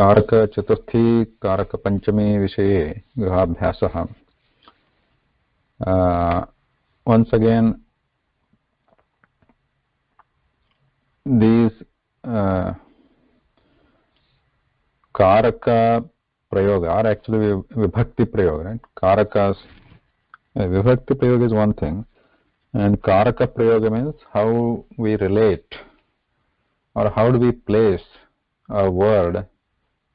कारकचतुर्थी कारकपञ्चमी विषये गृहाभ्यासः. Once again, these karaka prayoga are actually vibhakti prayoga, right? Karakas, vibhakti prayoga is one thing, and karaka prayoga means how we relate or how do we place a word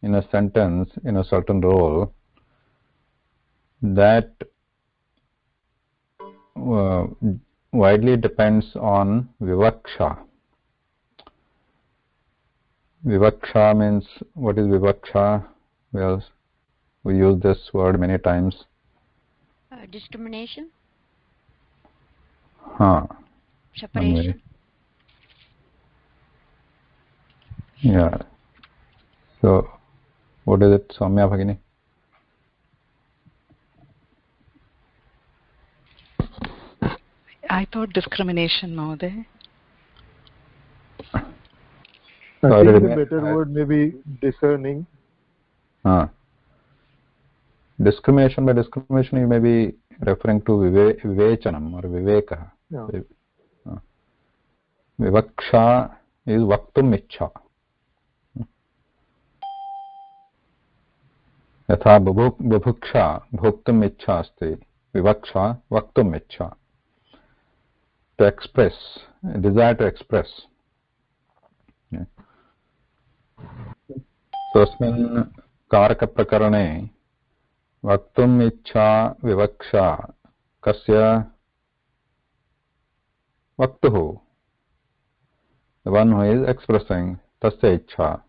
in a sentence in a certain role that widely depends on vivaksha. Vivaksha means, what is vivaksha? Well, we use this word many times. Discrimination. Separation. Yeah. So, what is it, Soumya Bhagini? I thought discrimination, Mahoday. I think the better word may be discerning. Discrimination, by discrimination you may be referring to vivechanam or viveka. Yeah. Vivaksha is vaktum ichha. Yatha bubhuksha bhoktum ichha asti. Vivaksha vaktum ichha. To express, desire to express. Yeah. So, अस्मिन् कारकप्रकरणे वक्तुम् इच्छा विवक्षा कस्य वक्तुः, the one who is expressing, tasya ichha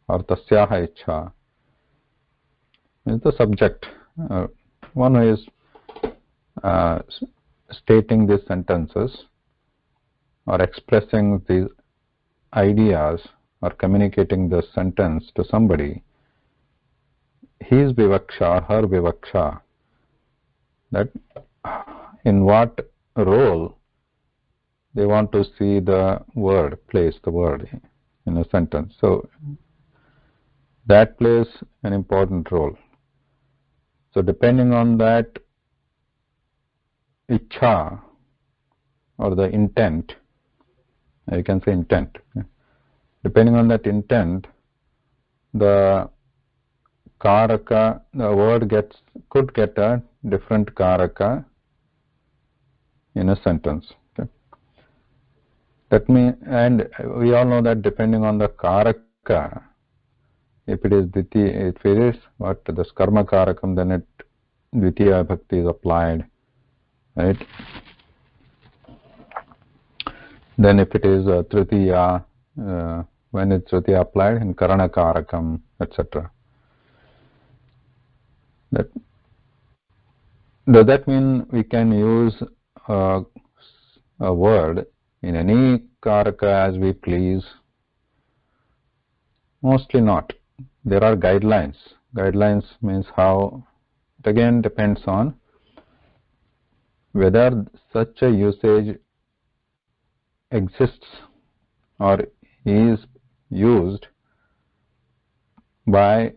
or tasyaha ichha is the subject, one who is stating these sentences or expressing these ideas or communicating the sentence to somebody. His vivaksha, her vivaksha, that in what role they want to see the word, place the word in a sentence. So that plays an important role. So depending on that ichha or the intent, you can say intent. Depending on that intent, the karaka, the word could get a different karaka in a sentence. Okay. That means, and we all know that depending on the karaka, if it is dvitiya, if it is what the karma karakam, then it dvitiya bhakti is applied, right? Then if it is tritiya, when it's tritiya applied in karana karakam, etc. That, does that mean we can use a word in any karaka as we please? Mostly not. There are guidelines. Guidelines means how, it again depends on whether such a usage exists or is used by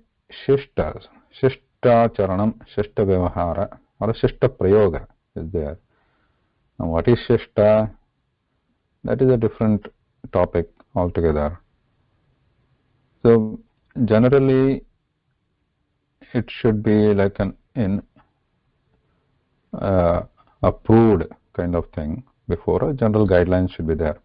shishtas. Shishta charanam, shishta vyavahara, or shishta prayoga is there. Now what is shishta? That is a different topic altogether. So generally it should be like an approved kind of thing. Before a general guidelines should be there.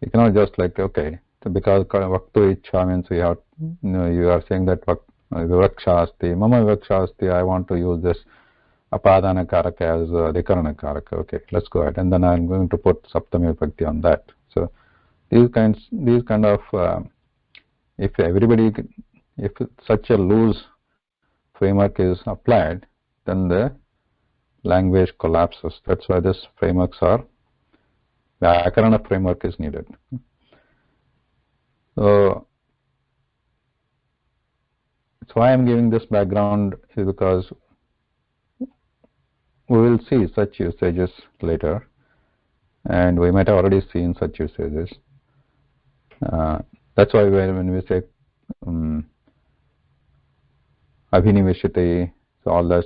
You cannot just like, okay, so because vaktu ichha means you have, you are saying that vivaksha asti, mama vivaksha asti, I want to use this apadana karaka as adhikarana karaka. Okay, let's go ahead, and then I'm going to put saptami vibhakti on that. So these kind of if such a loose framework is applied, then the language collapses. That's why these frameworks are, the Akarana framework is needed. So that's why I'm giving this background, is because we will see such usages later, and we might have already seen such usages. That's why when we say Abhinivishite, so all that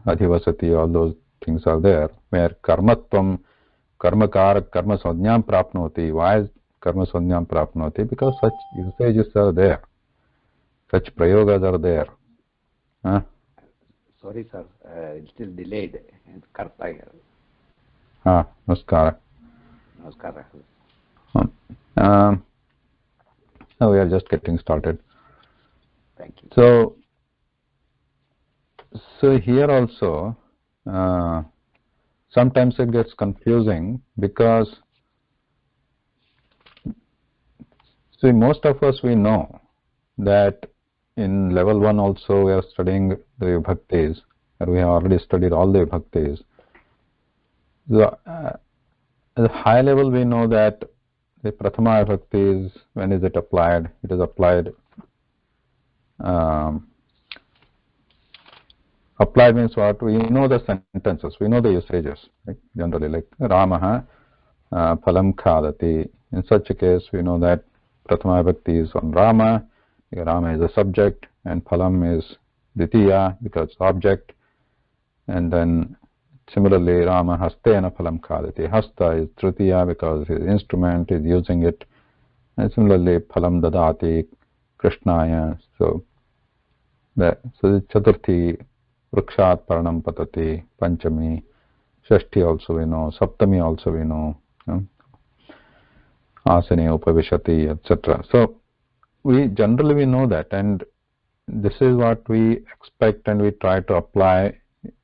adhivasati, all those things are there, where karmatvam, karmakara, karma sanyam prapnoti. Why is karma sanyam prapnoti? Because such usages are there, such prayogas are there. Sorry, sir, it's still delayed. Karta. Namaskara. Namaskara. Now we are just getting started. Thank you. So here also, sometimes it gets confusing because, see, most of us, we know that in level 1 also we are studying the vibhaktis, and we have already studied all the vibhaktis. So, at the high level we know that the prathama vibhakti is, when is it applied? It is applied, applied means what? We know the sentences, we know the usages, right? Generally, like Ramaha phalam khadati. In such a case, we know that prathama vibhakti is on Rama. Rama is the subject, and phalam is ditiya because object. And then similarly, Rama hastena phalam khadati. Hasta is tritiya because his instrument is using it. And similarly, phalam dadati krishnaya. So the chaturthi, vrikshat paranam patati, panchami, shashti also we know, saptami also we know, asane upavishati, etc. So we generally know that, and this is what we expect and we try to apply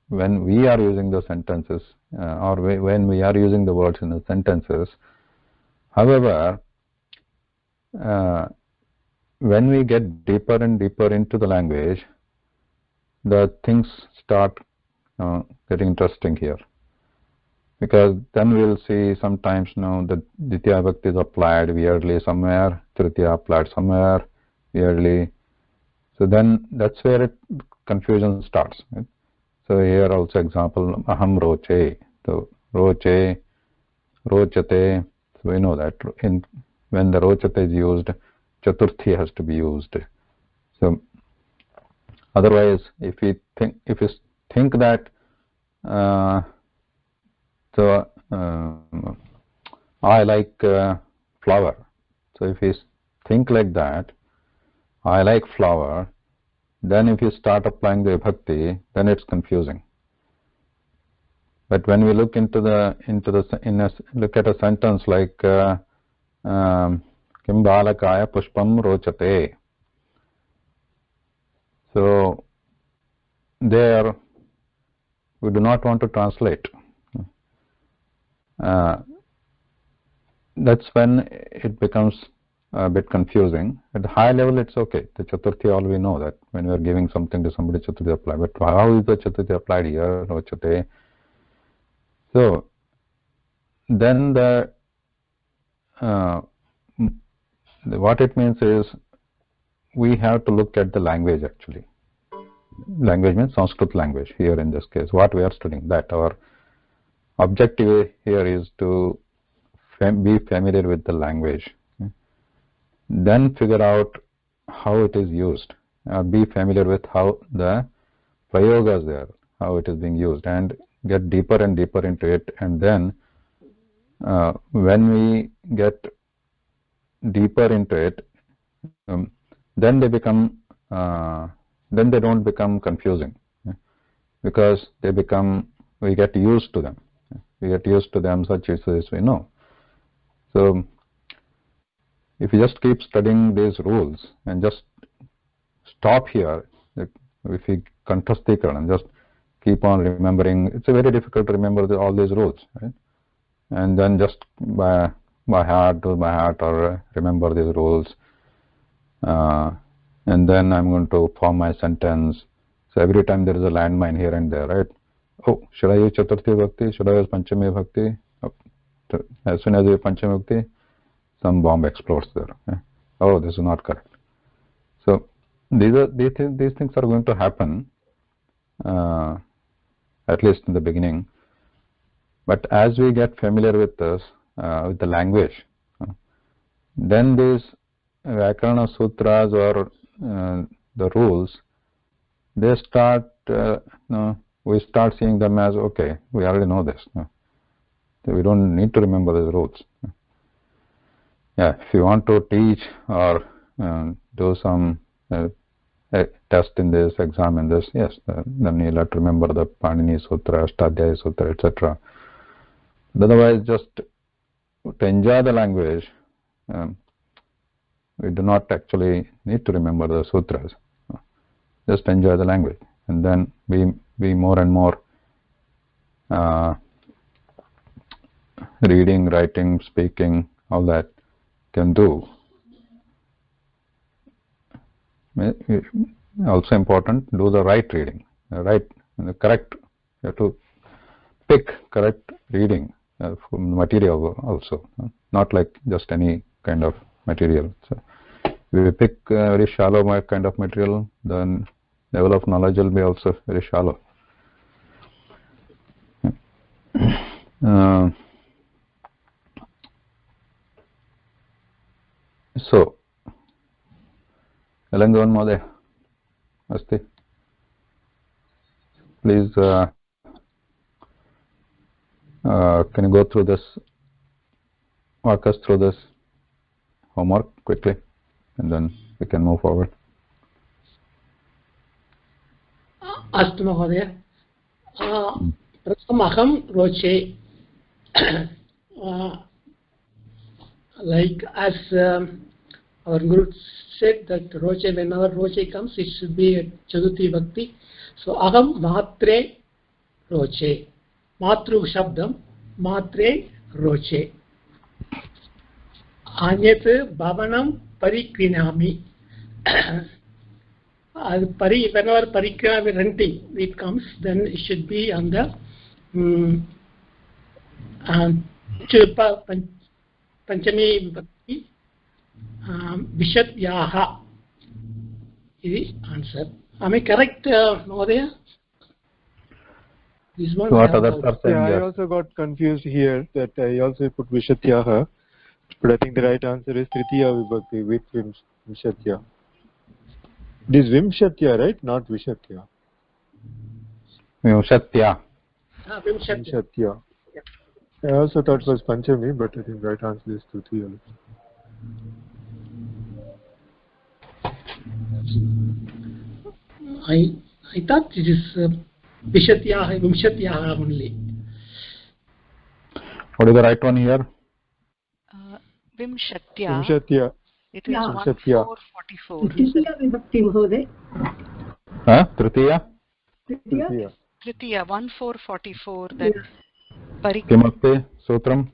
when we are using the sentences, or when we are using the words in the sentences. However, when we get deeper and deeper into the language, the things start getting interesting here, because then we'll see sometimes the Ditya Vibhakti is applied weirdly somewhere, Tritiya applied somewhere weirdly. So then that's where confusion starts. Right? So here also example, aham roche. So roche, rochate. So we know that when the rochate is used, chaturthi has to be used. So otherwise, if you think that I like flower. So if you think like that, I like flower, then if you start applying the vibhakti, then it's confusing. But when we look look at a sentence like kim balakaya pushpam rochate. So there we do not want to translate. That's when it becomes a bit confusing. At the high level, it's okay. The chaturthi, all we know that when we are giving something to somebody, chaturthi apply. But how is the chaturthi applied here? Rochate. So then what it means is we have to look at the language actually. Language means Sanskrit language here in this case. What we are studying, that our objective here is to be familiar with the language. Then figure out how it is used. Be familiar with how the prayogas there, how it is being used, and get deeper and deeper into it. And then when we get deeper into it, then they become then they don't become confusing, because we get used to them. We get used to them such as we know. So if you just keep studying these rules and just stop here, if you kanthasthikaran and just keep on remembering, it's very difficult to remember all these rules, right? And then just by heart or remember these rules, and then I'm going to form my sentence. So every time there is a landmine here and there, right? Oh, should I use Chaturthi Bhakti? Should I use Panchami Bhakti? As soon as you use Panchami Bhakti, some bomb explodes there. Oh, this is not correct. So these things are going to happen, at least in the beginning. But as we get familiar with this, with the language, then these Vyakarana Sutras or the rules they start, we start seeing them as, okay, we already know this. We don't need to remember these rules. Yeah, if you want to teach or do some test in this, exam in this, yes, then you'll have to remember the Panini Sutra, Ashtadhyayi Sutra, etc. Otherwise, just to enjoy the language, we do not actually need to remember the sutras. Just enjoy the language, and then be more and more reading, writing, speaking, all that can do. Also important, do the right reading, the correct. You have to pick correct reading from material also, not like just any kind of material. So if you pick very shallow kind of material, then level of knowledge will be also very shallow. So, Elangavan Mohoday, Asti. Please, can you go through this, walk us through this homework quickly, and then we can move forward. अस्तु महोदय प्रथमहं रोचे like as our guru said that roche, whenever roche comes, it should be a chaturthi bhakti. So aham matre roche, matru shabdam matre roche, anyat bhavanam parikrinami. Whenever parikrinami renting it comes, then it should be on the Panchami Vibhakti Vishatyaha is the answer. Am I correct, Mahodaya? This one. What others are saying? Yeah, I also got confused here that I also put Vishatyaha, but I think the right answer is Tritiya Vibhakti with Vimshatya. It is Vimshatya, right? Not Vishatya. Vimshatya. Vimshatya. I also thought it was Panchami, but I think right answer is Tritiya. I thought it is Vishatyaha, Vimshatyaha only. What is the right one here? Vimshatya. Vimshatya. It is Vimshatya. 1444. Tritiya vibhakti Mahoday. Tritiya? Tritiya. Tritiya 1444. That Kimapi Sutram?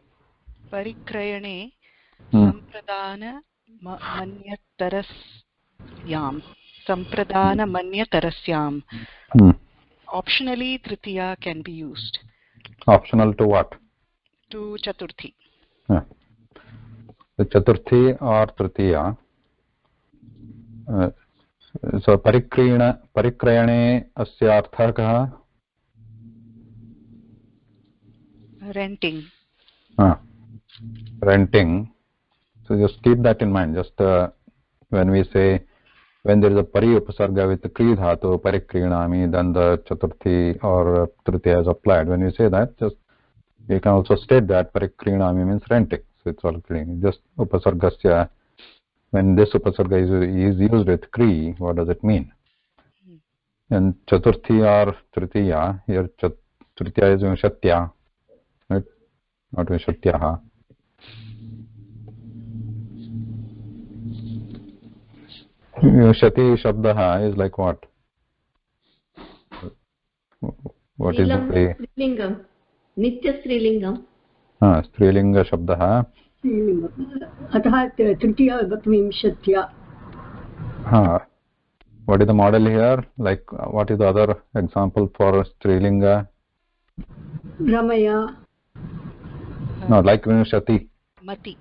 Parikrayane Sampradana Manyatarasyam. Optionally, Tritiya can be used. Optional to what? To Chaturthi. The Chaturthi or Tritiya. So Parikrayane asya artha kaha? Renting. Renting. So just keep that in mind. Just when we say, when there is a pari upasarga with the kri dhatu, parikrinami, then the chaturthi or tritiya is applied. When we say that, just you can also state that parikrinami means renting. So it's all clean. Just upasargasya. When this upasarga is used with kri, what does it mean? And chaturthi or tritiya, here tritiya is vimshatya, right? Not vimshatyaha. Vimshati shabdaha is like what? What is the Strilingam. Nitya Strilingam. Strilinga shabdaha. अतः तृतीया विभक्ति विंशत्या. What is the model here? Like what is the other example for Strilinga? Ramaya. No, like Vimshati. Matihi.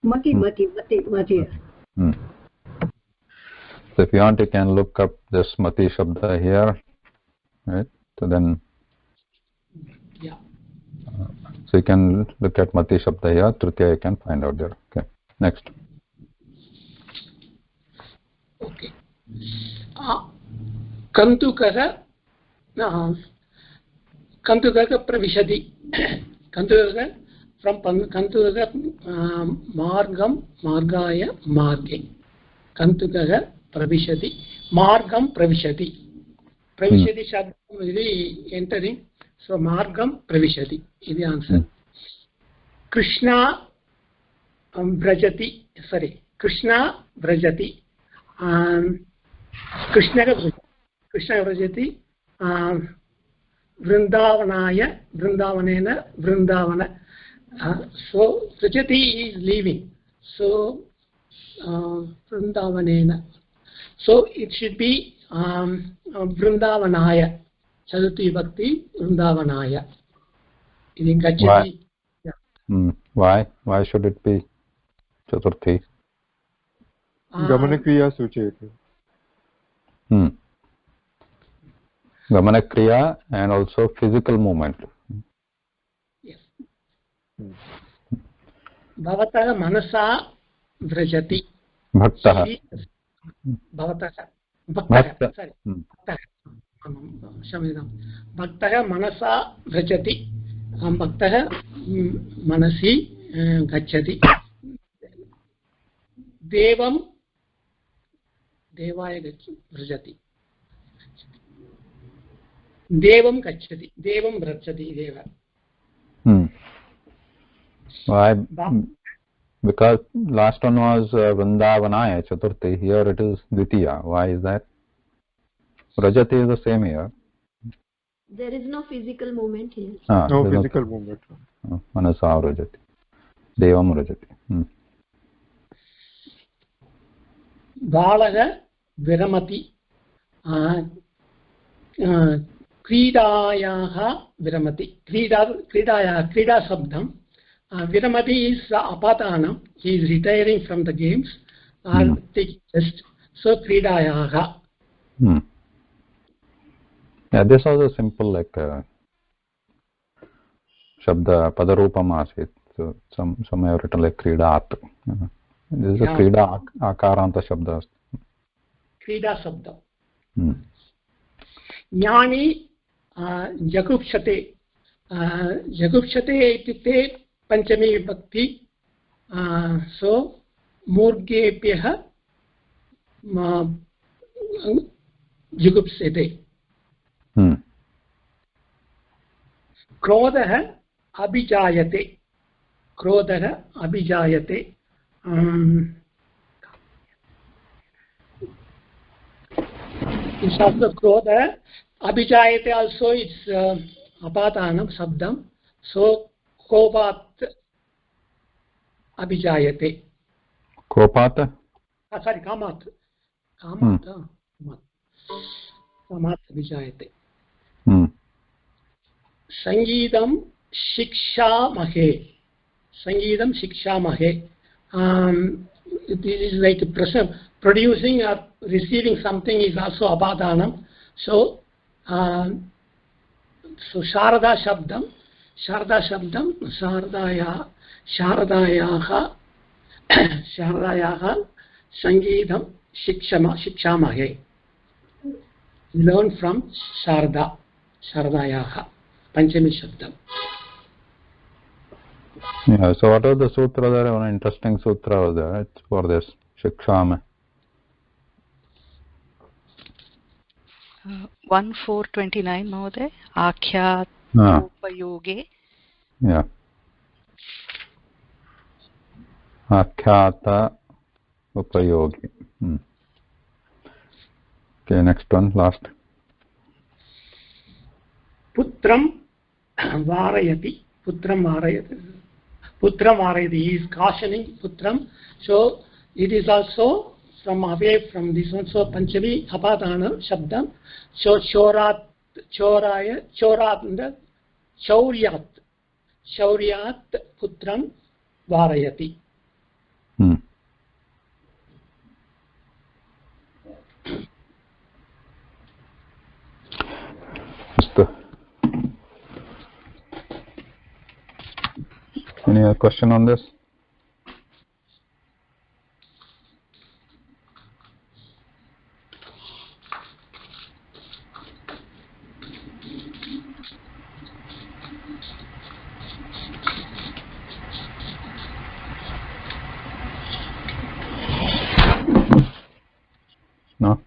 Mati. So if you want, you can look up this Mati Shabda here, right? So then, so you can look at Mati Shabda here. Tritiya you can find out there. Okay. Next. Okay. कन्दुकः कन्दुकः प्रविशति कन्दुकः from कन्दुकः मार्गं मार्गाय मार्गे कन्दुकः प्रविशति मार्गं प्रविशति प्रविशति शब्दम् इति entering सो मार्गं प्रविशति इति आन्सर् कृष्णा व्रजति सारी कृष्णा व्रजति कृष्णः व्रजति वृन्दावनाय वृन्दावनेन Vrindavan so व्रजति is leaving so वृन्दावनेन so it should be वृन्दावनाय चतुर्थी विभक्ति वृन्दावनाय इति गच्छति why should it be chaturthi गमनक्रिया सूचयति gamanakriya and also physical movement. Yes. भवतः मनसा व्रजति भक्तः क्षम्यतां भक्तः मनसा व्रजति भक्तः मनसि गच्छति देवं देवाय व्रजति देवं गच्छति देवं व्रजति देव why because last one was vrindavanaya chaturthi here it is dvitiya why is that vrajati is the same here there is no physical movement here no physical movement manasa vrajati devam vrajati बालः विरमति क्रीडायाः विरमति क्रीडायाः क्रीडा शब्दं विरमति is apatanam he is retiring from the games or taking rest so क्रीडायाः yeah this was a simple like shabda padarupam asit so some have written like kridat this is a krida akaranta shabda क्रीडा शब्दं ज्ञानी जगुप्सते जगुप्सते इत्युक्ते पञ्चमी विभक्ति सो मूर्गेभ्यः जुगुप्स्यते क्रोधः अभिजायते क्रोधः अभिजायते क्रोधः अभिजायते also it's apatanam shabdam so kopat abhijayate kopat sorry kamat abhijayate sangeetam shikshamah it is like a producing or receiving something is also apadanam so so sharada shabdam शारदायाः संगीतं शिक्षामहे learn from शारदायाः Panchami शब्दम yeah so what are the sutra there one interesting sutra was there right, for this shikshama 1429 महोदय आख्यात उपयोगे yeah आख्याता upayogi okay next one last पुत्रं वारयति he is cautioning putram so it is also from away from this one so panchami apadana shabdam so chorat chauryat putram varayati any other question on this No?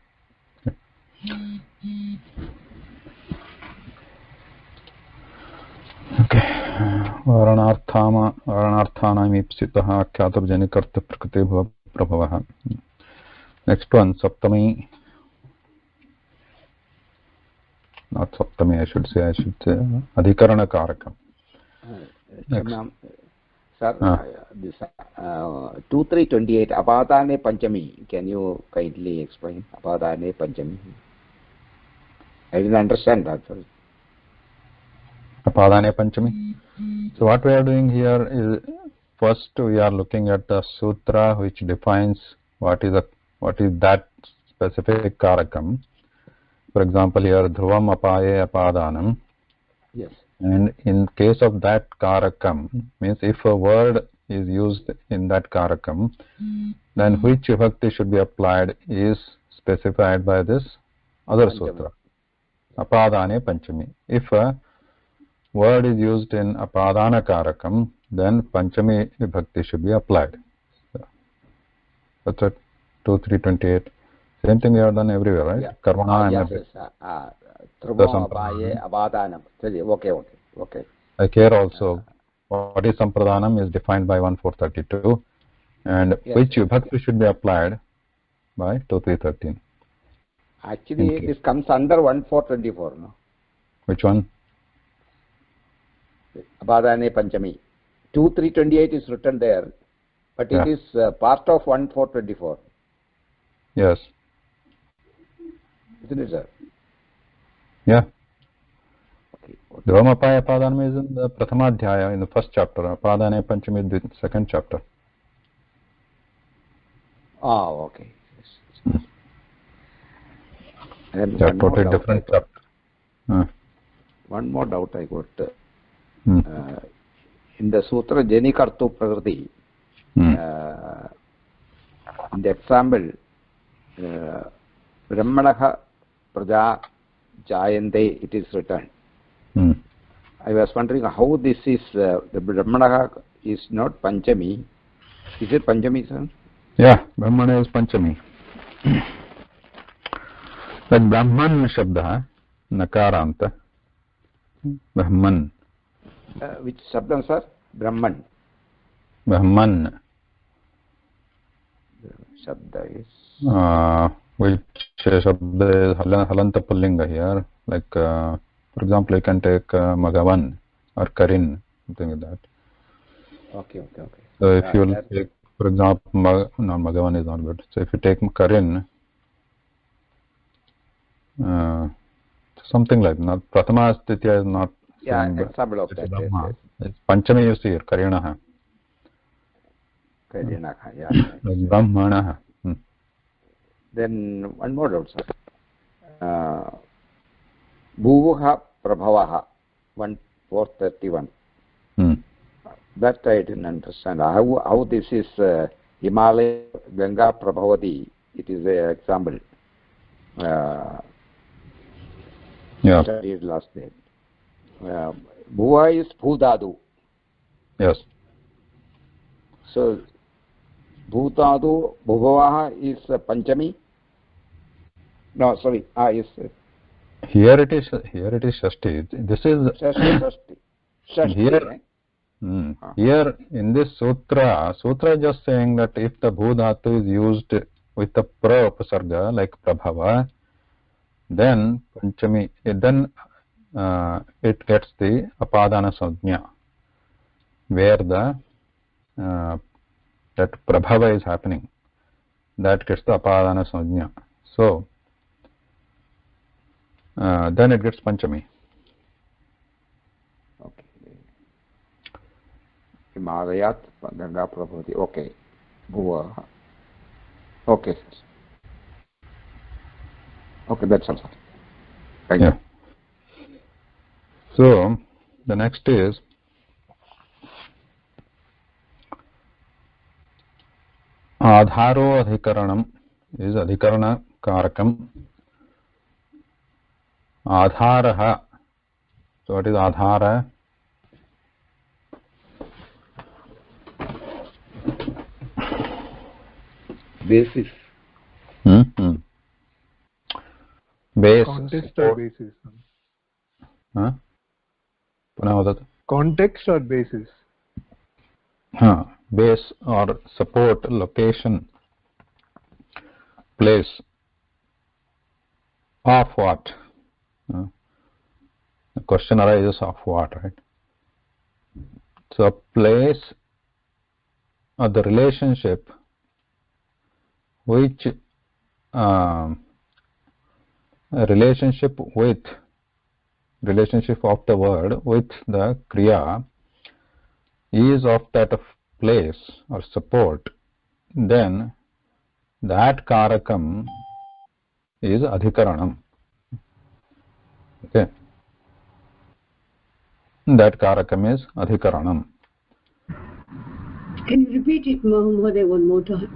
Okay. Varanarthanam ipsitah akyatabjanikarta prakriti bhava prabhavah. Next one, Saptami. Not Saptami, I should say Adhikarana Karakam. Sir, this 2328 Apadane Panchami. Can you kindly explain Apadane Panchami? I didn't understand that. Sorry. Apadane Panchami. So what we are doing here is first we are looking at the sutra which defines what is that specific karakam. For example, here dhruvam apaye apadanam. Yes. And in case of that karakam, means if a word is used in that karakam, then which vibhakti should be applied is specified by this other sutra. Apadane Panchami. If a word is used in apadana karakam, then Panchami vibhakti should be applied. So that's what 2328. Same thing we have done everywhere, right? Yeah. Karmana Yes. Okay. Like here also, what is Sampradhanam is defined by 1432, and yes, which vibhakti should be applied by 2313. Actually, this comes under 1424, no? Which one? Apadane Panchami. 2328 is written there, but it is part of 1424. Yes. Isn't it, sir? Yeah. Dhruvamapaya Apadanam is in the Prathamadhyaya, in the first chapter. Apadane Panchami is the second chapter. Oh, okay. Yes. And one totally different chapter. One more doubt I got. In the Sutra Jenikartu Prakriti, in the example, Brahmanaha Praja Jayante, it is written. I was wondering how this is, the Brahmanaha is not Panchami. Is it Panchami, sir? Yeah, Brahmana is Panchami. But Brahman Shabda, Nakaranta. Brahman. Which Shabda, sir? Brahman. Brahman. Shabda is... which Shabda is Halanta Pullinga here. Like, for example, you can take Magavan or Karin, something like that. Okay. So if you take, for example, Magavan is not good. So if you take Karin, something like not Prathama Stitya is not. Yeah, example of that. It's Panchami you see here, Karinaha. Karinaha, yeah. Brahmanaha. Then one more doubt, sir. Bhuvaha Prabhavaha, 1431. That I didn't understand. How this is Himalaya Ganga Prabhavati. It is an example. Studied last day. Bhuva is Bhudadu. Yes. So Bhutadu, Bhuvavaha is Panchami. No, sorry. Yes. Here it is Shashti. This is Shashti. Here. Here in this sutra is just saying that if the Bhudhatu is used with the pra upasarga like Prabhava, then Panchami, then it gets the Apadana Sajna, where the that Prabhava is happening. That gets the Apadana Sajna. So then it gets Panchami. Okay. Himalayat Ganga Prabhavati. Okay. Bhuva. Okay. Okay, that's all. Thank you. So the next is Adharo Adhikaranam is Adhikarana Karakam. Adharaha. So what is Adhara? Basis. base context or basis? पुनः वदतु. Context or basis? Base or support, location, place of what? The question arises of what, right? So a place or the relationship which relationship of the word with the kriya is of that of place or support, then that karakam is adhikaranam. Okay, that karakam is adhikaranam. Can you repeat it, Mahoday, one more time?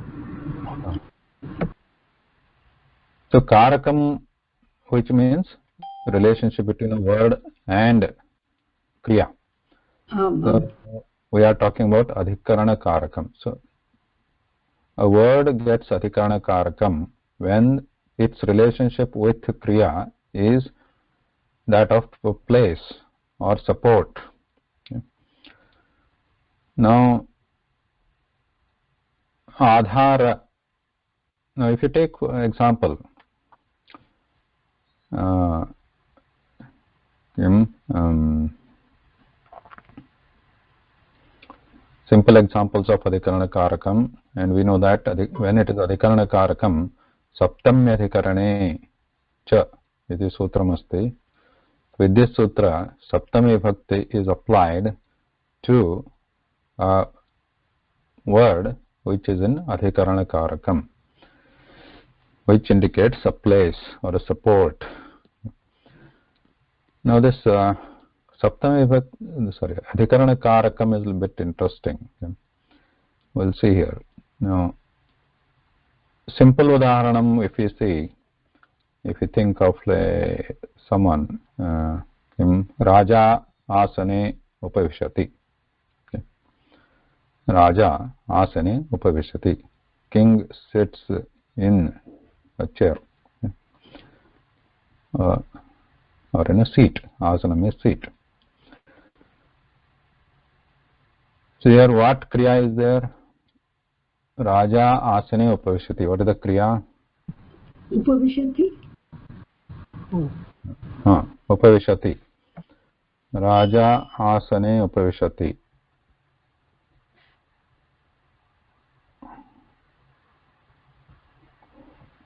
So karakam, which means relationship between a word and kriya. So we are talking about adhikarana karakam. So a word gets adhikarana karakam when its relationship with kriya is that of a place or support. Okay. Now adhara. Now if you take example, simple examples of adhikarana karakam, and we know that when it is adhikarana karakam, saptamya adhikarane cha iti sutram asti. With this sutra, saptami vibhakti is applied to a word which is in adhikarana karakam, which indicates a place or a support. Now this saptami vibhakti, adhikarana karakam is a bit interesting. Okay. We'll see here. Now, simple udaharanam, if you see, if you think of someone, Raja asane upavishati. Okay. Raja asane upavishati. King sits in a chair, okay, or in a seat. Asanam is seat. So here what kriya is there? Raja asane upavishati. What is the kriya? Upavishati. Upavishati. Raja asane upavishati.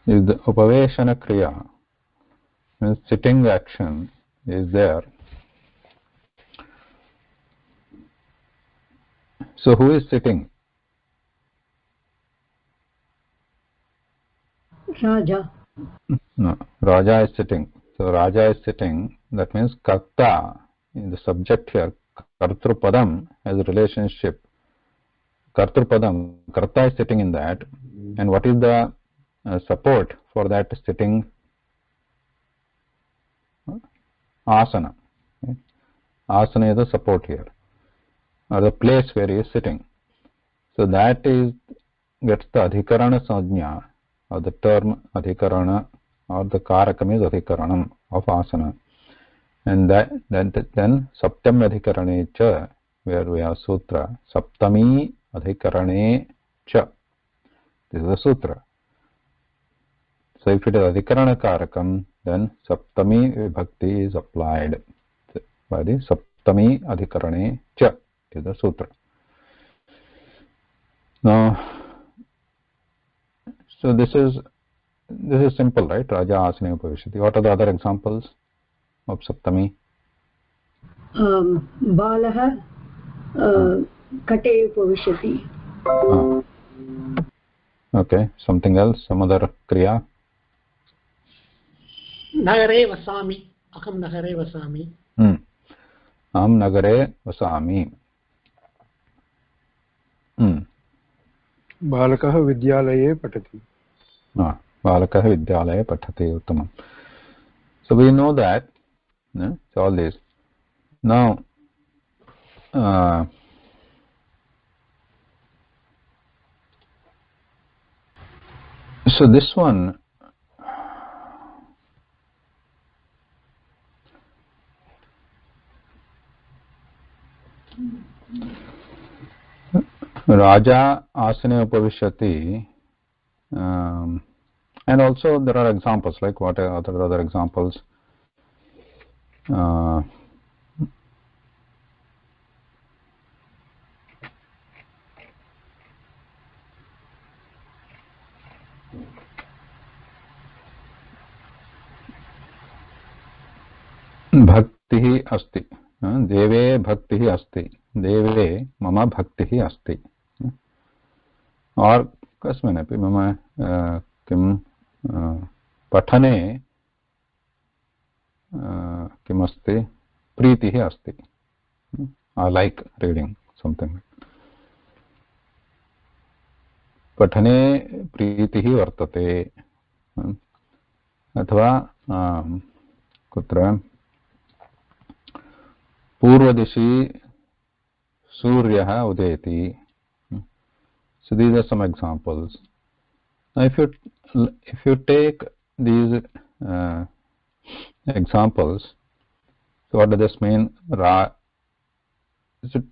Is the upaveshana kriya, means sitting action is there. So who is sitting? Raja. No, Raja is sitting. So Raja is sitting, that means karta, in the subject here, kartrupadam has a relationship. Kartrupadam, karta is sitting in that, and what is the support for that sitting? Asana. Okay. Asana is the support here, or the place where he is sitting. So that is gets the adhikarana sajna, or the term adhikarana, or the karakam is adhikaranam of asana. And then saptam adhikarane cha, where we have sutra, saptami adhikarane cha. This is the sutra. So if it is adhikarana karakam, then saptami vibhakti is applied by the saptami adhikarane cha is the sutra. Now, so this is simple, right? Raja asane upavishati. What are the other examples of saptami? Balaha kate upavishati. Okay, something else, some other kriya? Nagare vasami. Aham nagare vasami. Aham nagare vasami. बालकः विद्यालये पठति. बालकः विद्यालये पठति. उत्तमम्. So we know that, it's all this. Now so this one, Raja asane upavishyati, and also there are examples, like what are other examples? Bhaktihi asti, deve bhaktihi asti, deve mama bhaktihi asti, or kasmanapi mama kim pathane kim asti, pritihi asti, I like reading something. Pathane pritihi vartate, अथवा कुत्र पूर्वदिशि सूर्यः उदेति. So these are some examples. Now if you take these examples, so what does this mean? Is it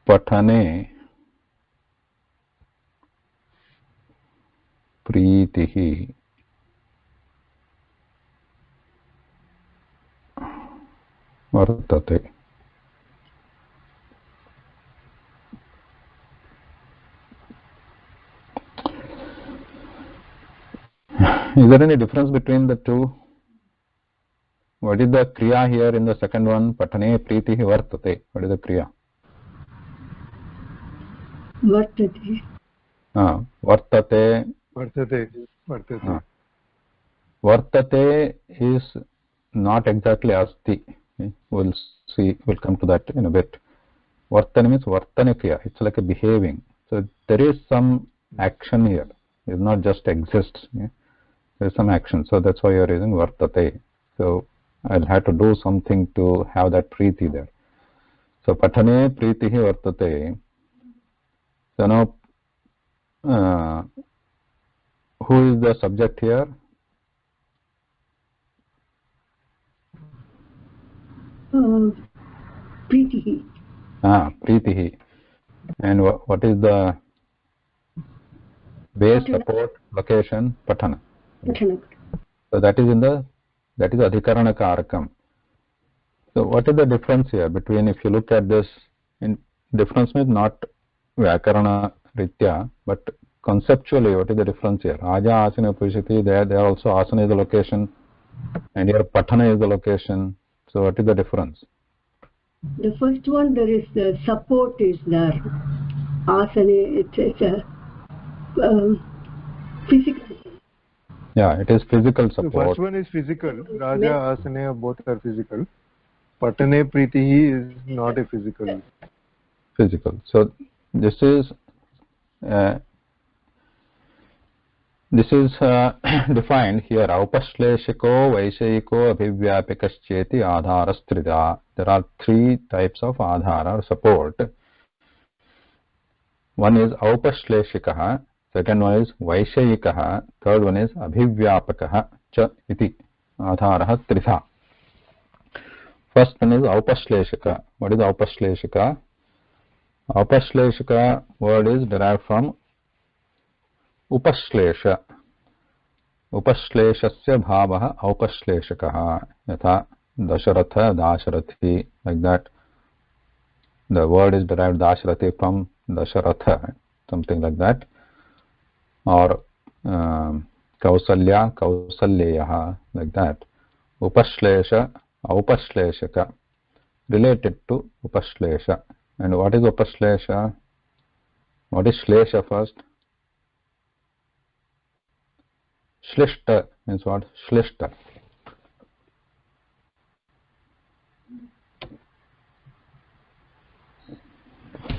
pathane pritihi vartate? Is there any difference between the two? What is the kriya here in the second one? Pathane pritihi vartate. What is the kriya? Vartate. Vartate. Vartate. Vartate is not exactly asti. We'll see. We'll come to that in a bit. Vartane means vartane kriya. It's like a behaving. So there is some action here. It's not just exists. There is some action. So that's why you are using vartate. So I'll have to do something to have that priti there. So pathane pritihi vartate. So now, who is the subject here? Pritihi. Pritihi. And what is the base support location? Pathana. So that is adhikarana karakam. So what is the difference here between, if you look at this, difference means not vyakarana ritya, but conceptually what is the difference here? Raja asana upavishyati, there also asana is the location, and here pathana is the location. So what is the difference? The first one, there is the support is there. Asana, it's a physical. Yeah, it is physical support. The first one is physical. Raja, asana, both are physical. Pathane pritihi is not a physical. So this is defined here. Aupashleshiko, Vaishayiko, Abhivyapikascheti, Adharastrida. There are three types of adhara or support. One is Aupashleshikaha, second one is Vaishayikaha, third one is Abhivyapakaha cha iti. Adharaha tritha. First one is Aupashleshika. What is Aupashleshika? Aupashleshika word is derived from Upashlesha. Upashleshasya bhavaha aupashleshakaha. Yatha Dasharatha, Dasharathi. Like that. The word is derived Dasharathi from Dasharatha. Something like that. Or Kausalya, Kausalyaha. Like that. Upashlesha, Aupashleshaka. Related to Upashlesha. And what is Upashlesha? What is Shlesha first? Shlishta means what? Shlishta.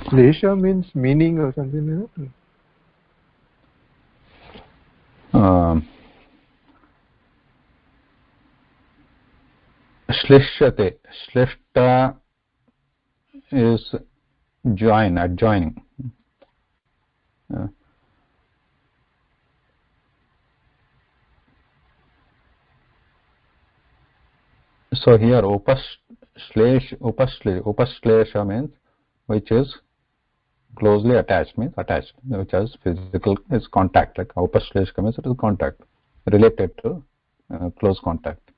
Shlesha means meaning or something like that? Shlishate. Shlishta is adjoining. So here upashlesha means which is closely attached, means attached, which has physical is contact. Like upashlesha means it is contact, related to close contact.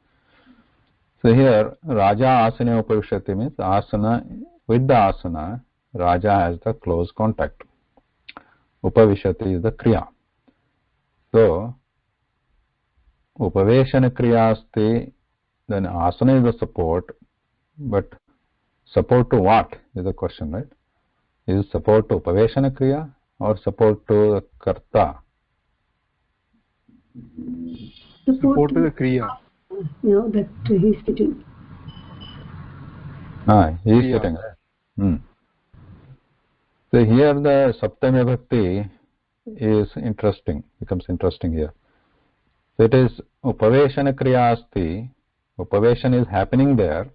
So here Raja asana upavishyati means asana, with the asana Raja has the close contact. Upavishyati is the kriya. So upaveshana kriya asti, then asana is the support, but support to what is the question, right? Is support to upaveshana kriya or support to the karta? Support to the kriya. No, that he's sitting. He is sitting. So here the Saptami Bhakti is interesting, becomes interesting here. So it is Upaveshana Kriya Asti, Upaveshana is happening there,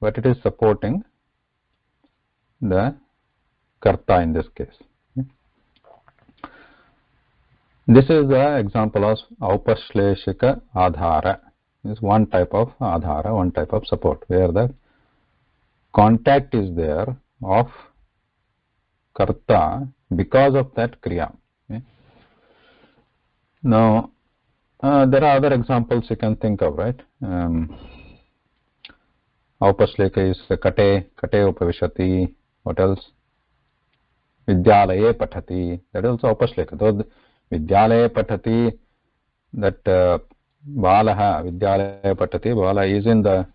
but it is supporting the Karta in this case. This is the example of Aupashleshika Adhara. This is one type of Adhara, one type of support, where the contact is there of Karta because of that Kriya. Okay. Now, there are other examples you can think of, right? Aupashleka is Kate Upavishati. What else? Vidyalaye Pathati. That is also Aupashleka. Though Vidyalaye Pathati, that Balaha, Vidyalaye Pathati, Bala is in the,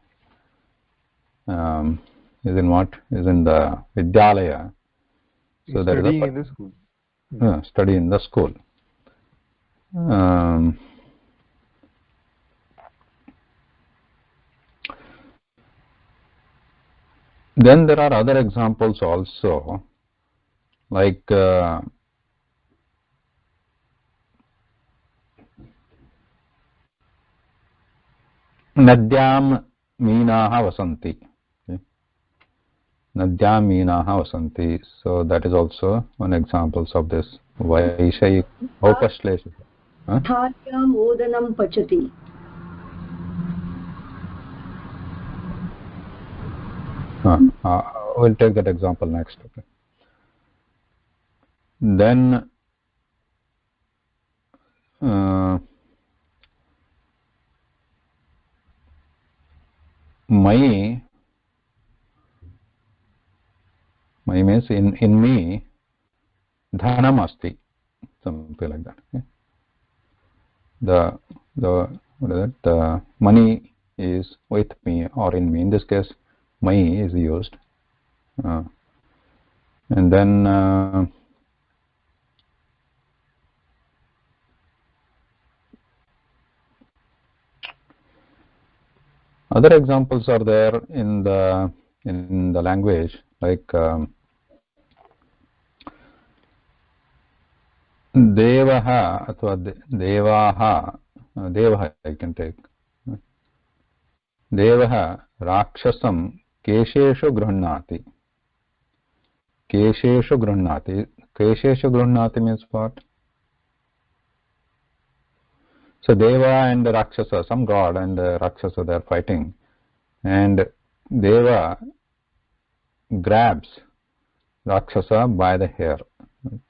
is in what? Is in the Vidyalaya. So that is studying in the school. Study in the school. Then there are other examples also, like Nadyam Meenaha Vasanti. Nadyam Meenaha Vasanti. So that is also one example of this Vaishayik Aupashlesha. Thalyam Odanam Pachati. We'll take that example next. Okay. Then my means in me dhanam asti, something like that. Okay. The what is it? The money is with me or in me. In this case, my is used, and then other examples are there in the language, like Devaha athwa Devaha. Devaha I can take. Devaha Rakshasam Kesheshu Gruhnati. Kesheshu Gruhnati. Kesheshu Gruhnati means what? So Deva and Rakshasa, some god and Rakshasa, they are fighting, and Deva grabs Rakshasa by the hair.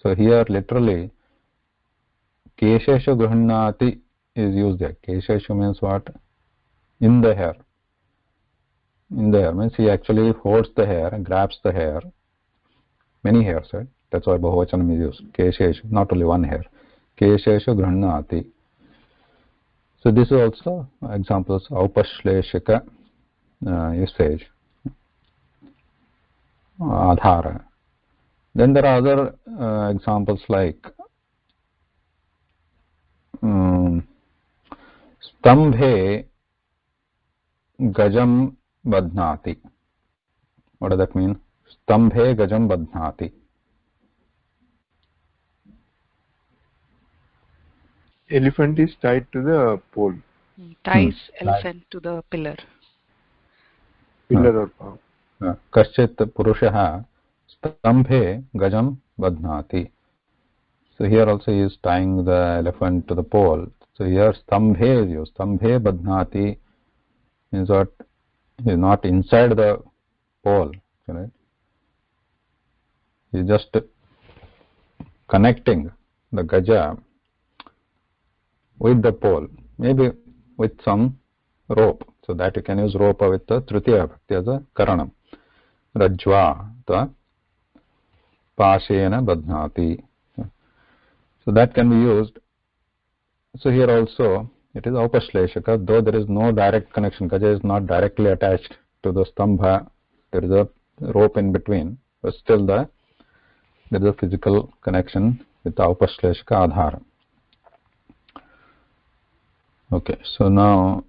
So here literally Kesheshu Gruhnati is used there. Kesheshu means what? In the hair. In the hair means he actually holds the hair and grabs the hair. Many hairs, right? That's why Bahuvachanam is used. Kesheshu, not only one hair. Kesheshu Gruhnati. So this is also examples of Aupashleshika usage. Adhara. Then there are other examples like Stambhe Gajam Badhnati. What does that mean? Stambhe Gajam Badhnati. Elephant is tied to the pole. Ties elephant to the pillar. Pillar or pole. Kaschit Purushaha Stambhe Gajam Badhnati. So here also he is tying the elephant to the pole. So here Stambhe is used. Stambhe Badhnati means what? is not inside the pole, right? He is just connecting the gaja with the pole, maybe with some rope, so that you can use rope with the tritiya vibhakti as a karanam. Rajva ta pashena badhnati. So that can be used. So here also it is upashleshaka, though there is no direct connection. Gaja is not directly attached to the stambha. There is a rope in between, but still there is a physical connection with the upashleshaka adhara. Okay, so now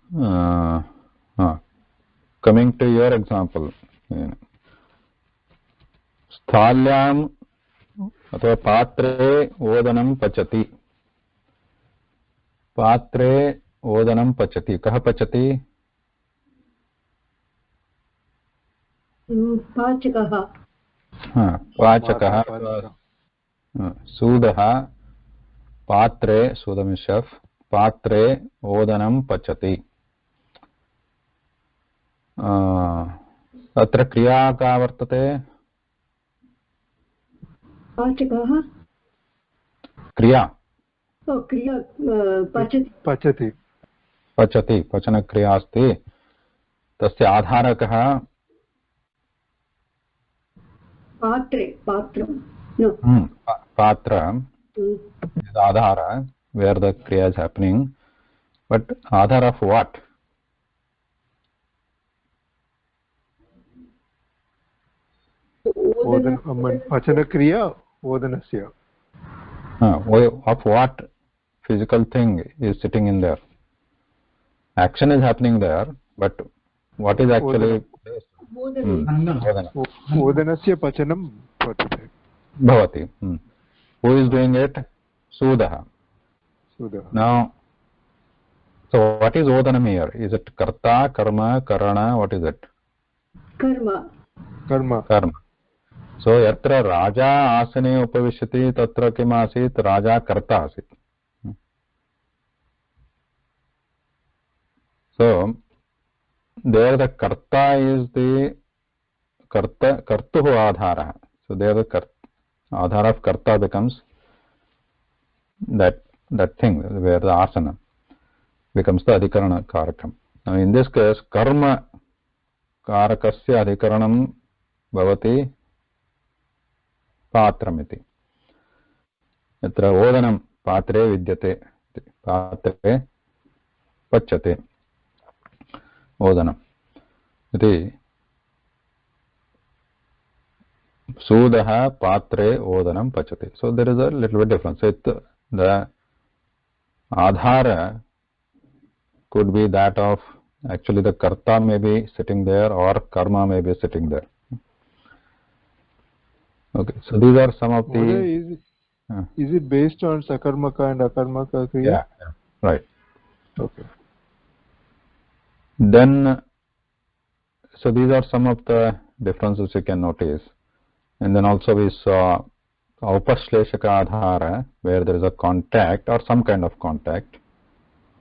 coming to your example, sthalyam अथवा पात्रे ओदनं पचति. पात्रे ओदनं पचति. कः पचति? पाचकः. पाचकः. सूदः पात्रे, सूदमिशफ्, पात्रे ओदनं पचति. अत्र क्रिया का वर्तते? पाचकः. क्रिया. क्रिया पचति. पचति. पचति, पचनक्रिया अस्ति. तस्य आधारकः? पात्रे, पात्रं. Patra is the adhara where the kriya is happening, but adhara of what? Pachana kriya odanasya. Of what physical thing is sitting in there? Action is happening there, but what is actually odanasya pachanam bhavati. Who is doing it? Sudaha. Now, so what is odanam here? Is it karta, karma, karana? What is it? Karma. Karma. So yatra raja asane upavishyati tatra kim asit? Raja karta asit. So there the karta is the kartuhu adhara. So there the adhara of karta becomes that thing where the asana becomes the adhikarana karakam. Now in this case karma karakasya adhikaranam bhavati patramiti. Yatra odanam patre vidyate, patre pachyate odanam iti. Sudaha patre odanam pachati. So there is a little bit difference. The adhara could be that of actually the karta may be sitting there or karma may be sitting there. Okay, so these are some of the. Is it based on sakarmaka and akarmaka kriya? Yeah, right. Okay. Then, so these are some of the differences you can notice. And then also we saw upashleshaka adhara where there is a contact or some kind of contact.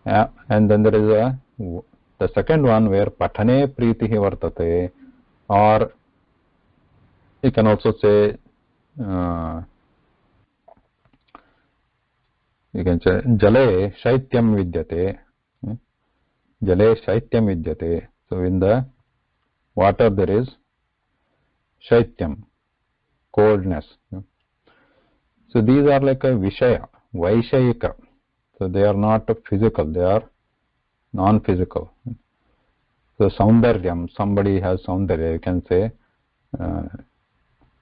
And then there is the second one where pathane pritihi vartate, or you can also say you can say jale shaityam vidyate. Jale shaityam vidyate. So in the water there is shaityam, coldness. So these are like a vishaya, vaishayika. So they are not physical, they are non-physical. So saundaryam, somebody has saundarya, you can say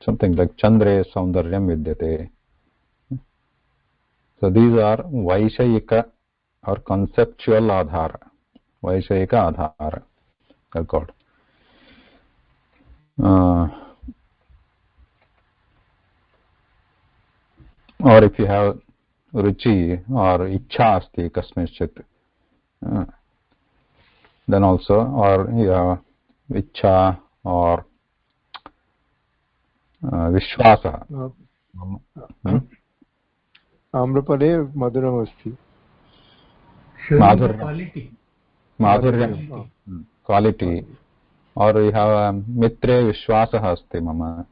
something like chandre saundaryam vidyate. So these are vaishayika or conceptual adhara. Vaishayika adhara are called. Or if you have ruchi or ichha asti kasminchit, then also, or you have ichha or vishwasa. Amrapale madhuram asti. Madhuryam. Quality. or you have mitre vishwasah asti mama.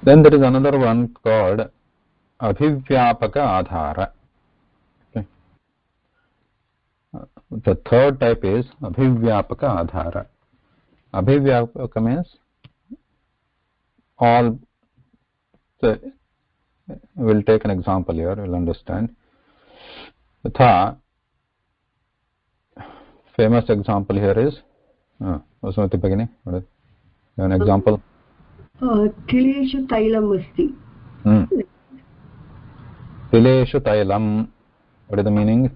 Then there is another one called abhivyapaka adhara. Okay. The third type is abhivyapaka adhara. Abhivyapaka means all. So we'll take an example here, we'll understand. Tha, famous example here is, what's the beginning? An example? Tileshu tailam asti. Tileshu tailam, what is the meaning?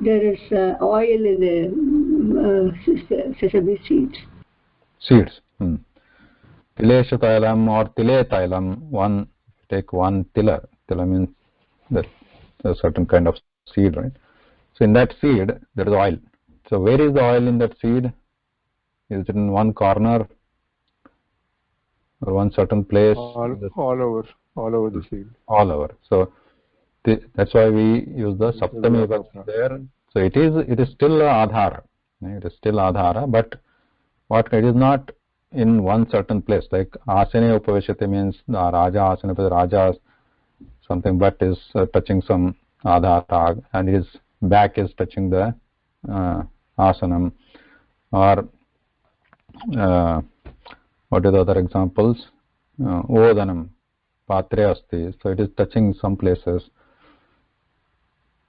There is oil in the sesame seeds. Seeds. Tileshu tailam or tile tailam, one, take one tiller. Tiller means that a certain kind of seed, right? So in that seed, there is oil. So where is the oil in that seed? Is it in one corner or one certain place? All over the seed. All over. So that's why we use the saptami vibhakti there. So it is still adhara. It is still adhara, but what it is not in one certain place. Like asane upaveshate means the raja asane, raja something butt is touching some adhara and his back is touching the asanam. Or what are the other examples? Odanam, patre asti. So it is touching some places.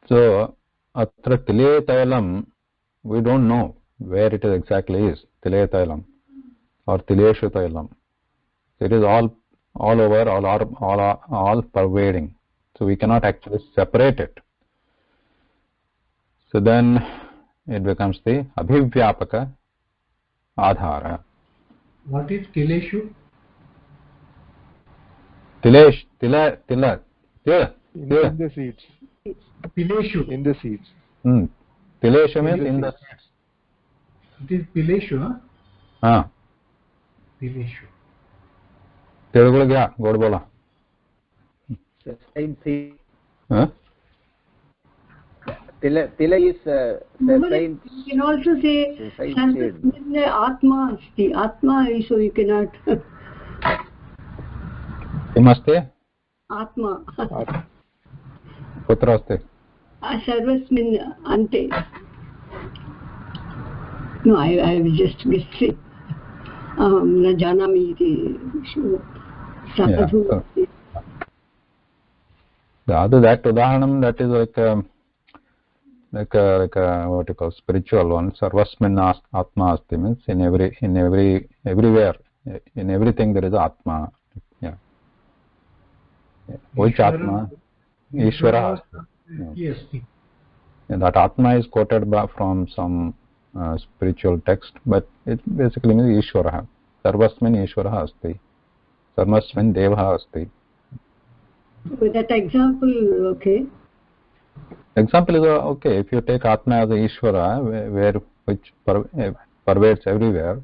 So atra tile tailam, we don't know where it exactly is. Tile tailam or tileshu tailam. So it is all over, all pervading. So we cannot actually separate it. So then it becomes the abhivyapaka adhara. What is tileshu? Tila. In the seeds. Pileshu. In the seeds. Tileshu means in the seeds. It is pileshu, huh? Pileshu. तेरे क्या गोड़ बोला? The same seed. Huh? Tila is the same. You can also say atma asti. Atma is, so you cannot. Kimaste? Atma. Kutra aste? Sarvasmin ante. No, I was just guessing. Na janami iti. Sadhu. That udaharanam, that is like a what you call spiritual one. Sarvasmin atma asti means in everywhere, in everything there is atma. Yeah. Which atma? Ishvara. Yes. And that atma is quoted from some spiritual text, but it basically means Ishvara. Sarvasmin Ishvara asti. Sarvasmin Devah asti. With that example, okay. Example is okay. If you take Atma as a Ishvara, which pervades everywhere,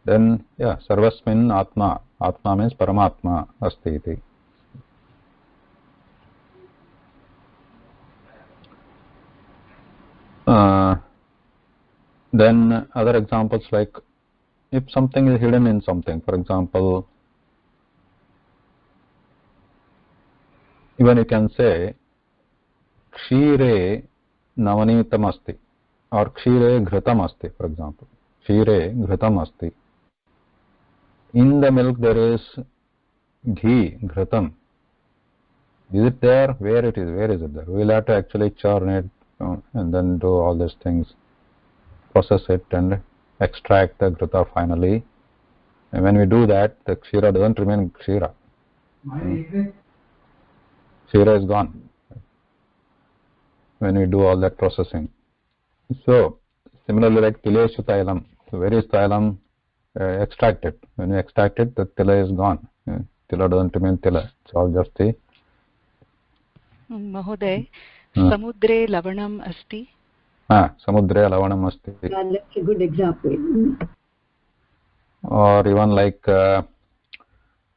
then yeah, Sarvasmin Atma. Atma means Paramatma asti iti. Then other examples like if something is hidden in something, for example, even you can say Kshire Navanitam asti or Kshire Ghritam asti, for example. Kshire Ghritam asti. In the milk there is ghee, Ghritam. Is it there? Where it is? Where is it there? We will have to actually churn it and then do all these things, process it and extract the Ghrita finally. And when we do that, the Kshira doesn't remain Kshira. Kshira is gone when we do all that processing. So similarly like Tileshu Tailam. So where is Tailam? Extract it. When you extract it, the Tila is gone. Tila doesn't remain Tila. It's all just the Mahoday, Samudre Lavanam Asti. Samudre Lavanam Asti. That's a good example. Or even like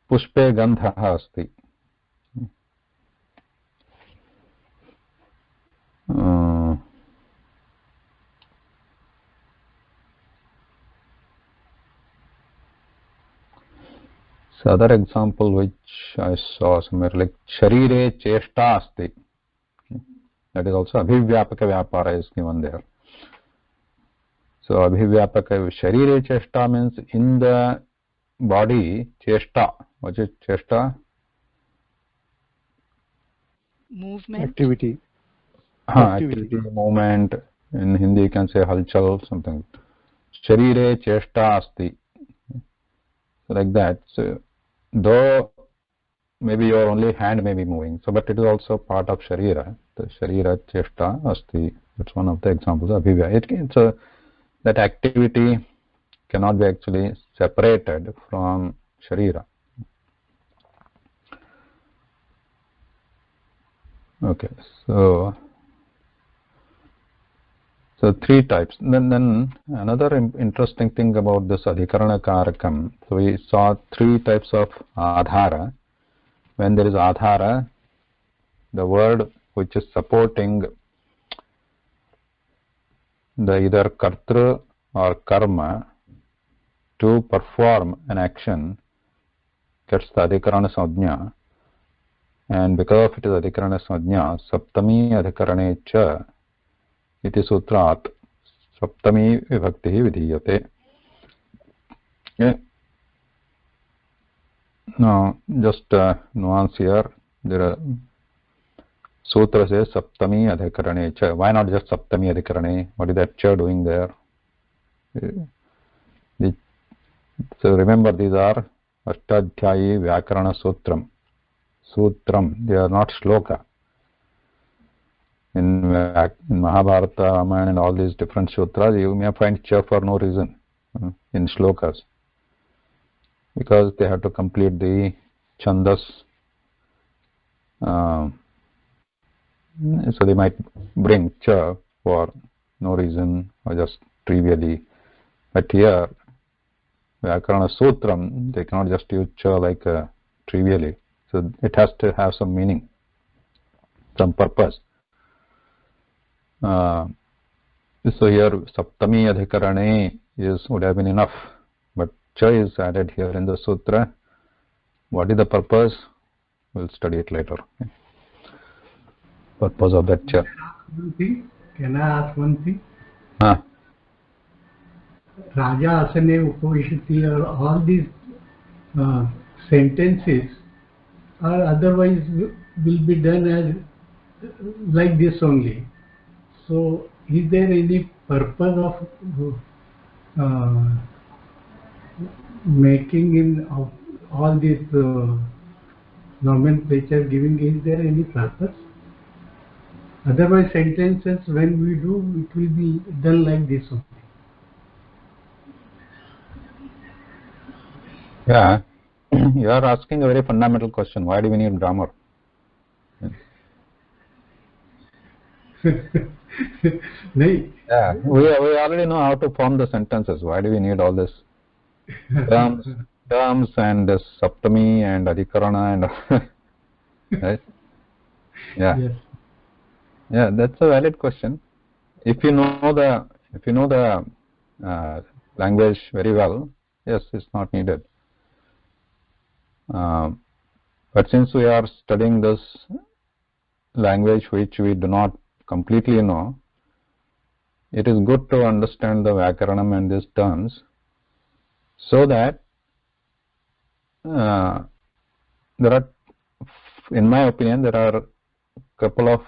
Pushpe Gandha Asti. So other example which I saw somewhere like Sharire Cheshta Asti. That is also Abhivyapaka Vyapara is given there. So Abhivyapaka Sharire Cheshta means in the body Cheshta. What is Cheshta? Movement. Activity. Activity, movement. In Hindi you can say halchal, something. Sharire Cheshta Asti. So like that. So though maybe your only hand may be moving, so but it is also part of Sharira. The Sharira Cheshta Asti. That's one of the examples of Abhivya. That activity cannot be actually separated from Sharira. Okay, so three types. Then another interesting thing about this Adhikarana Karakam. So we saw three types of Adhara. When there is Adhara, the word which is supporting the either Kartru or Karma to perform an action gets the Adhikarana Sajna. And because of it is Adhikarana Sajna, Saptami Adhikarane Cha iti Sutrat Saptami Vibhakti Vidhiyate. Okay. Now, just nuance here. There are Sutra says Saptami Adhikarane Cha. Why not just Saptami Adhikarane? What is that Cha doing there? So remember, these are Ashtadhyayi Vyakarana Sutram. They are not shloka. In Mahabharata, Ramayana and all these different sutras, you may find Cha for no reason in shlokas. Because they have to complete the chandas. So they might bring Cha for no reason or just trivially. But here, Vyakarana Sutram, they cannot just use Cha like trivially. So it has to have some meaning, some purpose. So here Saptami Adhikarane would have been enough. But Cha is added here in the Sutra. What is the purpose? We'll study it later. Okay. Purpose of that Cha. Can I ask one thing? Raja Asane Upavishati, or all these sentences are otherwise will be done as like this only. So is there any purpose of making in all these nomenclature giving? Is there any purpose? Otherwise sentences when we do, it will be done like this only. Yeah, you are asking a very fundamental question. Why do we need grammar? Yeah, we already know how to form the sentences. Why do we need all this terms and this Saptami and Adhikarana and right? Yeah. Yes. Yeah, that's a valid question. If you know the language very well, yes, it's not needed. But since we are studying this language which we do not completely know, it is good to understand the Vyakaranam and these terms, so that there are, in my opinion, there are a couple of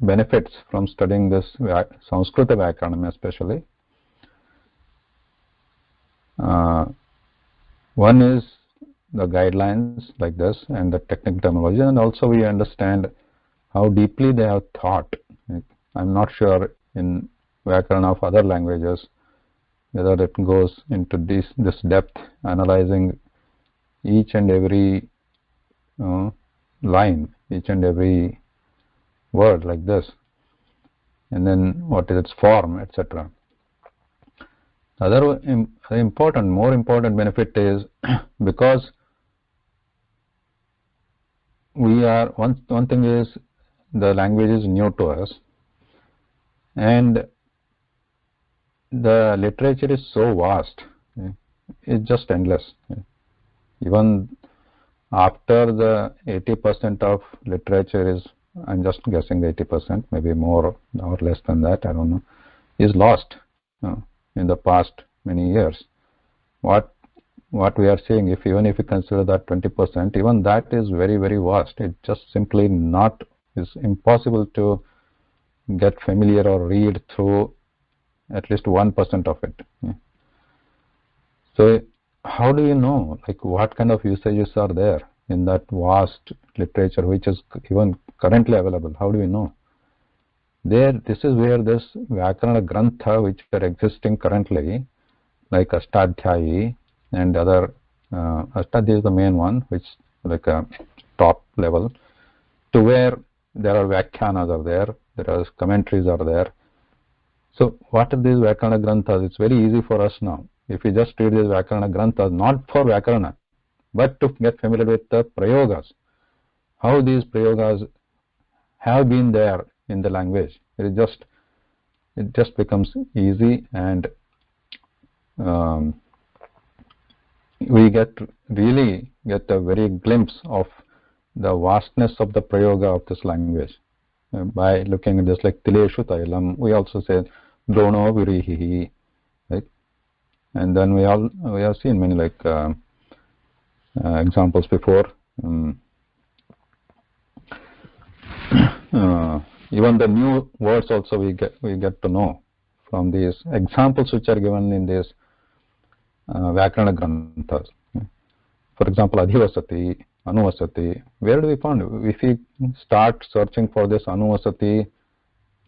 benefits from studying this Sanskrita Vyakaranam especially. One is the guidelines like this and the technical terminology, and also we understand how deeply they have thought. I'm not sure in Vyakarana of other languages whether it goes into this depth, analyzing each and every line, each and every word like this, and then what is its form, etc. Other more important benefit is because we are one thing is the language is new to us, and the literature is so vast. is just endless. Even after the 80% of literature is, I'm just guessing 80%, maybe more or less than that, I don't know, is lost in the past many years. What we are seeing, even if you consider that 20%, even that is very, very vast. It's just simply not, is impossible to get familiar or read through at least 1% of it. So how do you know, like, what kind of usages are there in that vast literature which is even currently available? How do we know? This is where this Vyakarana Grantha which are existing currently, like Ashtadhyayi and other, Ashtadhyayi is the main one, which like a top level, to where there are Vyakhyanas are there are commentaries are there. So what are these Vyakarana Granthas? It's very easy for us now. If we just read these Vyakarana Granthas, not for Vyakarana, but to get familiar with the Prayogas, how these Prayogas have been there in the language. It just becomes easy, and we really get a very glimpse of the vastness of the Prayoga of this language by looking at this, like Tileshu Tailam. We also say Drono Virihi, right? And then we have seen many like examples before. Even the new words also we get to know from these examples which are given in these Vyakarana Granthas. For example, Adhivasati, Anuvasati. Where do we find? If we start searching for this Anuvasati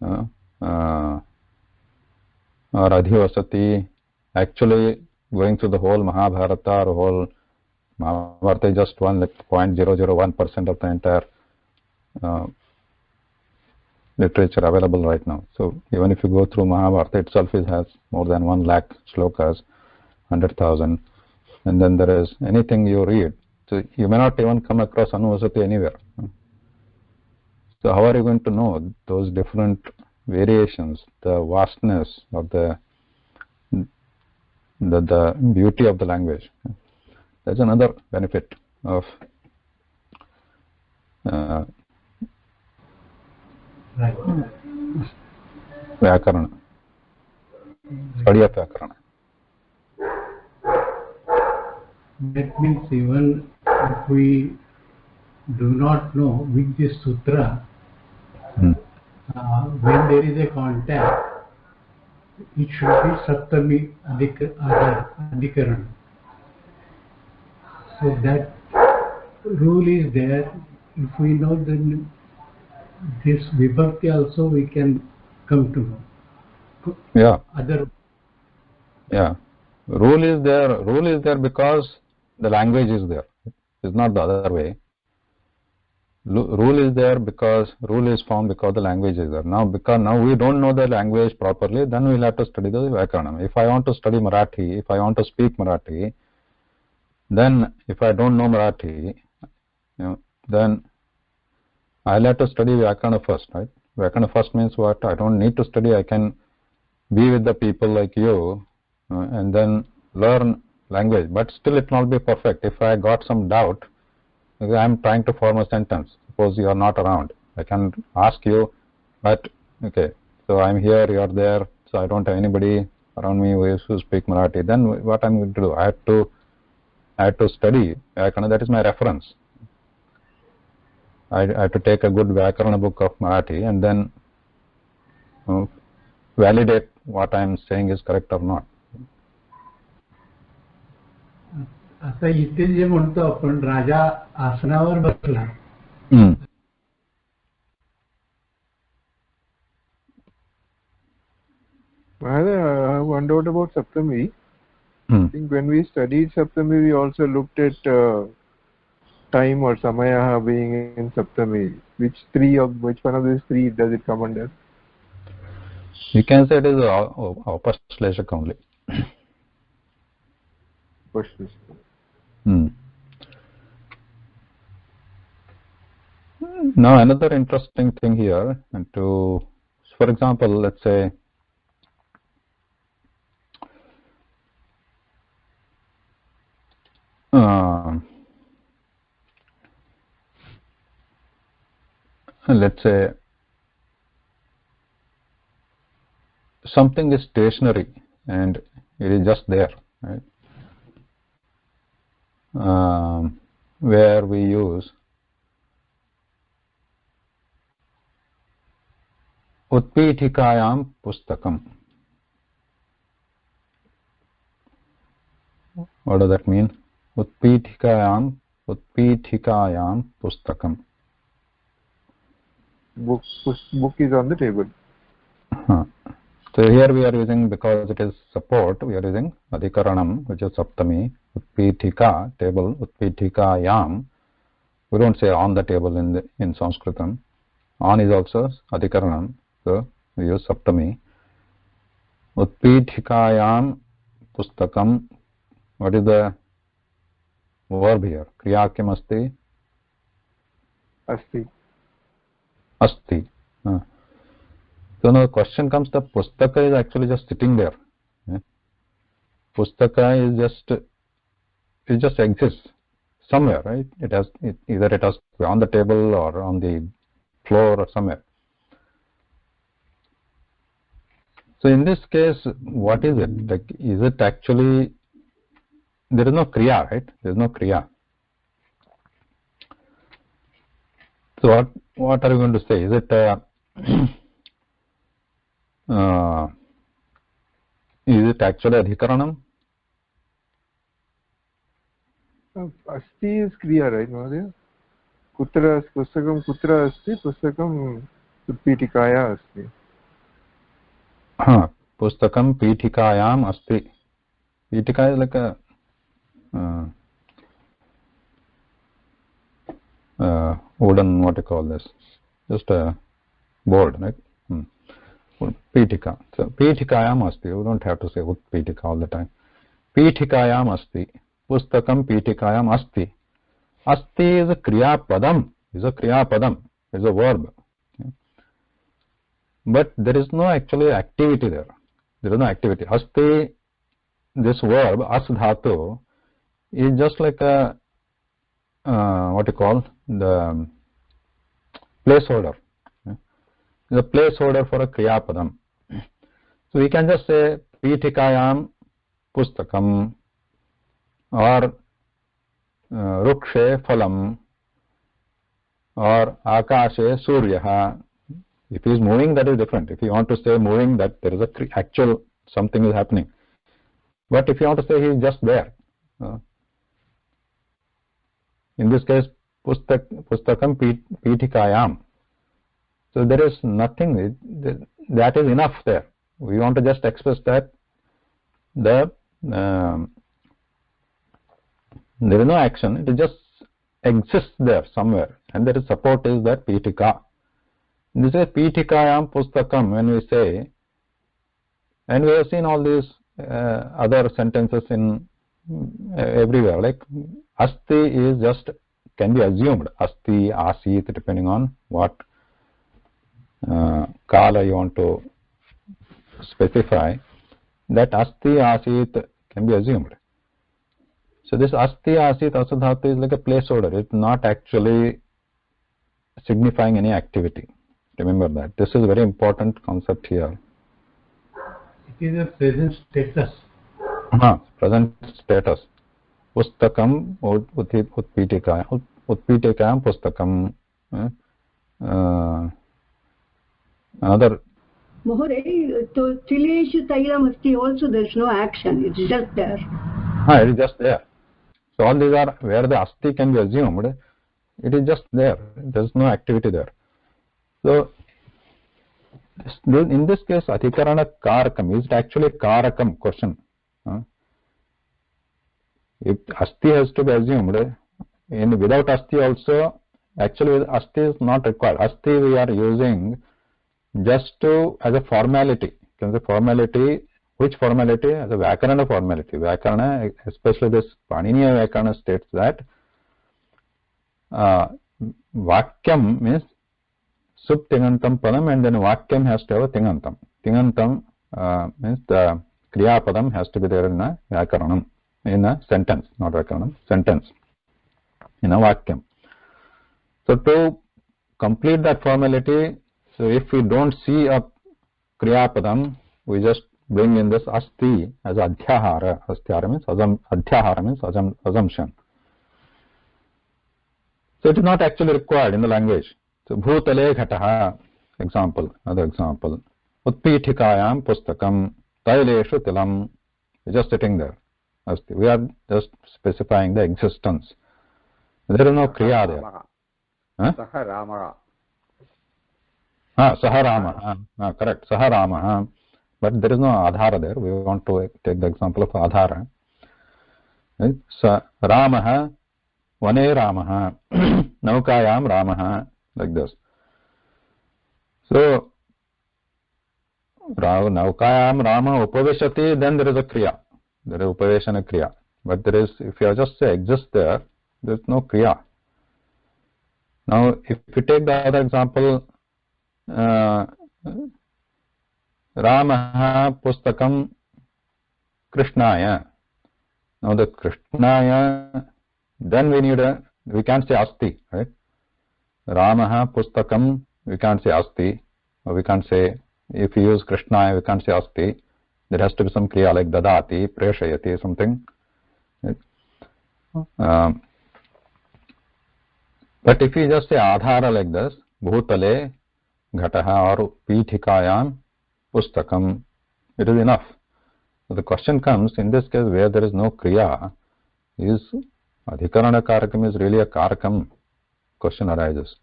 or Adhivasati, actually going through the whole Mahabharata or whole Mahabharata is just one, like 0.001% of the entire literature available right now. So even if you go through Mahabharata itself, it has more than 1 lakh slokas, 100,000, and then there is anything you read. So you may not even come across Anuvasati anywhere. So how are you going to know those different variations, the vastness of the beauty of the language? That's another benefit of Vyakarana, study of Vyakarana. That means even if we do not know which is sutra, when there is a contact, it should be Saptami Adhikaran. So that rule is there. If we know, then this Vibhakti also we can come to know. Yeah. Other. Yeah. Rule is there because the language is there. It's not the other way. Rule is there because rule is formed because the language is there. Now we don't know the language properly, then we'll have to study the Vyakarana. If I want to study Marathi, if I want to speak Marathi, then if I don't know Marathi, then I'll have to study Vyakarana first, right? Vyakarana first means what? I don't need to study. I can be with the people like you and then learn language. But still it will not be perfect. If I got some doubt, I'm trying to form a sentence. Suppose you are not around. I can ask you, but okay, so I'm here, you are there, so I don't have anybody around me who speak Marathi. Then what I'm going to do? I have to study Vyakarana. That is my reference. I have to take a good Vyakarana book of Marathi and then validate what I am saying is correct or not. आता इथे जे म्हणतो आपण राजा आसनावर बसला. I wondered about Saptami. I think when we studied Saptami, we also looked at time or Samaya being in Saptami. Which one of these three does it come under? You can say it is Upashleshaka only. Now another interesting thing here, for example, let's say let's say something is stationary and it is just there, right? Where we use utpitikayam pustakam. What does that mean? Utpitikayam pustakam. Book is on the table. So here we are using, because it is support, we are using adhikaranam, which is saptami. Utpitika, table. Utpitikayam. We don't say on the table in Sanskritam. On is also adhikaranam, so we use saptami. Utpitikayam pustakam. What is the verb here? Kriya kim asti? Asti. Asti. So now the question comes, the pustaka is actually just sitting there. Pustaka is just exists somewhere, right? Either it has to be on the table or on the floor or somewhere. So in this case, what is it? Like, is it actually, there is no kriya, right? There is no kriya. So what are you going to say? Is it actually adhikaranam? Asti is kriya, right, Mahodaya? Pustakam kutra asti, pustakam utpitikaya asti. Pustakam pitikayam asti. Pitika is like a wooden, what do you call this? Just a board, right? Pitika. So pitikayam asti. You don't have to say utpitika all the time. Pitikayam asti. Pustakam pitikayam asti. Asti is a kriya padam. Is a kriya padam. Is a verb. Okay. But there is no actually activity there. There is no activity. Asti, this verb, as dhatu, is just like a what you call the placeholder. The placeholder for a kriya padam. So we can just say pitikayam pustakam or rukshe phalam or akashe suryaha. If he is moving, that is different. If you want to say moving, that there is a actual something is happening. But if you want to say he is just there, in this case pustakam pitikayam. So there is nothing, that is enough there. We want to just express that there is no action, it just exists there somewhere, and there is support is that pitika. This is pitikayam pustakam when we say, and we have seen all these other sentences in everywhere, like asti is just, can be assumed, asti, asit, depending on what kala you want to specify, that asti asit can be assumed. So this asti asit asadhatu is like a placeholder. It's not actually signifying any activity. Remember that. This is a very important concept here. It is a present status. Present status. Pustakam utpitikayam pustakam. Another. Mahoday, so Tileshu Tailam Asti also there is no action, it is just there. It is just there. So all these are where the asti can be assumed, it is just there. There is no activity there. So in this case, adhikarana karakam, is it actually karakam? Question. If asti has to be assumed, without asti also, actually asti is not required. Asti we are using just to, as a formality. Can say formality. Which formality? As a Vyakarana formality. Vyakarana, especially this Paniniya Vyakarana, states that Vakyam means sub tingantam padam, and then Vakyam has to have a tingantam. Tingantam means the Kriya padam has to be there in a Vyakaranam. in a sentence, not Vyakaranam, sentence, in a Vakyam. So to complete that formality, so if we don't see a Kriyapadam, we just bring in this asti as adhyahara. Adhyahara means assumption. So it is not actually required in the language. So bhutale ghataha, example, another example. Utpithikayam pustakam taileshu tilam. We're just sitting there. Asti. We are just specifying the existence. There is no kriya there. Saha Rama. Saha Rama. Correct. Saha Rama. But there is no adhara there. We want to take the example of adhara. Right? Sa Ramaha, Vane Ramaha, Naukayam Ramaha, like this. So, Naukayam Rama Upaveshati, then there is a kriya. There is Upaveshana kriya. But there is, if you just say exist there, there is no kriya. Now, if you take the other example, Ramaha Pustakam Krishnaya. Now the Krishnaya, then we can't say Asti, right? Ramaha Pustakam, we can't say Asti, or we can't say, if you use Krishnaya, we can't say Asti. There has to be some kriya like Dadati, Preshayati, something. Right? But if you just say Adhara like this, Bhutale, Ghataha or Pithikayam, Pustakam, it is enough. So the question comes, in this case where there is no kriya, is Adhikarana Karakam is really a Karakam? Question arises.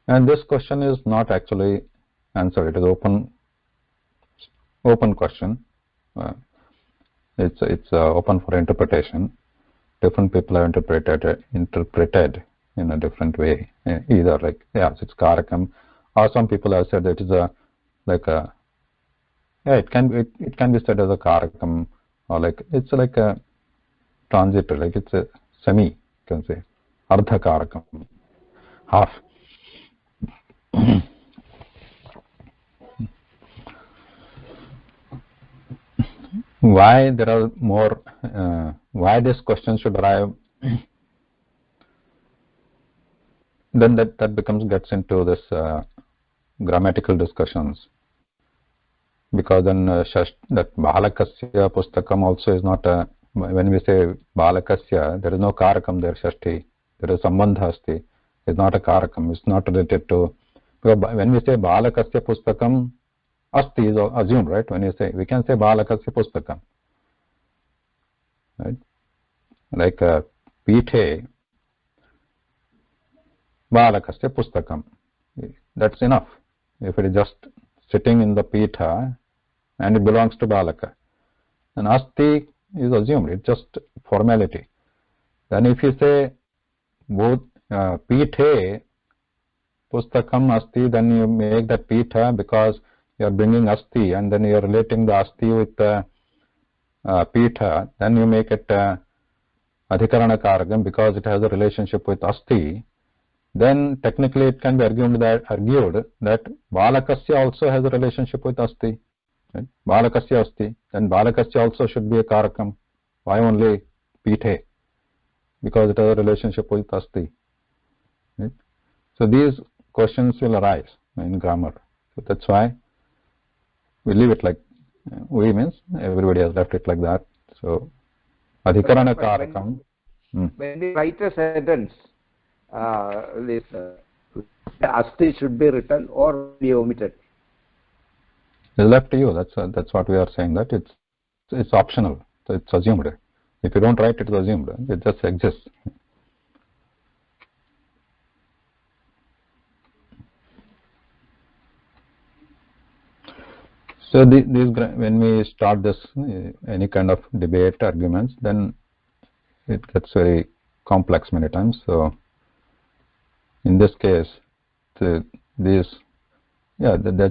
And this question is not actually answered. It is open question. It's open for interpretation. Different people have interpreted in a different way. Either like, yes, it's Karakam, or some people have said that it is it can be said as a Karakam, or like it's like a transitor, like it's a semi, you can say, Ardha Karakam, half. Why there are more? Why this question should arrive? Then that gets into this grammatical discussions. Because then that Balakasya Pustakam also is not a, when we say Balakasya, there is no Karakam there, Shashti. There is Sambandha Asti. It's not a Karakam. It's not related to, because when we say Balakasya Pustakam, Asti is assumed, right? When you say, we can say Balakasya Pustakam. Right? Like Pithe, Balakasya Pustakam. That's enough. If it is just sitting in the Pitha, and it belongs to Balaka. And Asti is assumed, it's just formality. Then if you say both Pithe Pustakam Asti, then you make that Pitha because you are bringing Asti and then you are relating the Asti with Pitha, then you make it Adhikarana Karakam because it has a relationship with Asti. Then technically it can be argued that Balakasya also has a relationship with Asti. Right? Balakasya Asti, then Balakasya also should be a Karakam. Why only Pithe? Because it has a relationship with Asti. Right? So these questions will arise in grammar. So that's why we leave it like, we means everybody has left it like that. So Adhikarana Karakam. When we write a sentence, this Asti should be written or be omitted. It's left to you. That's what we are saying, that it's optional. So it's assumed. If you don't write it, it's assumed. It just exists. So these when we start this any kind of debate, arguments, then it gets very complex many times. So in this case, that's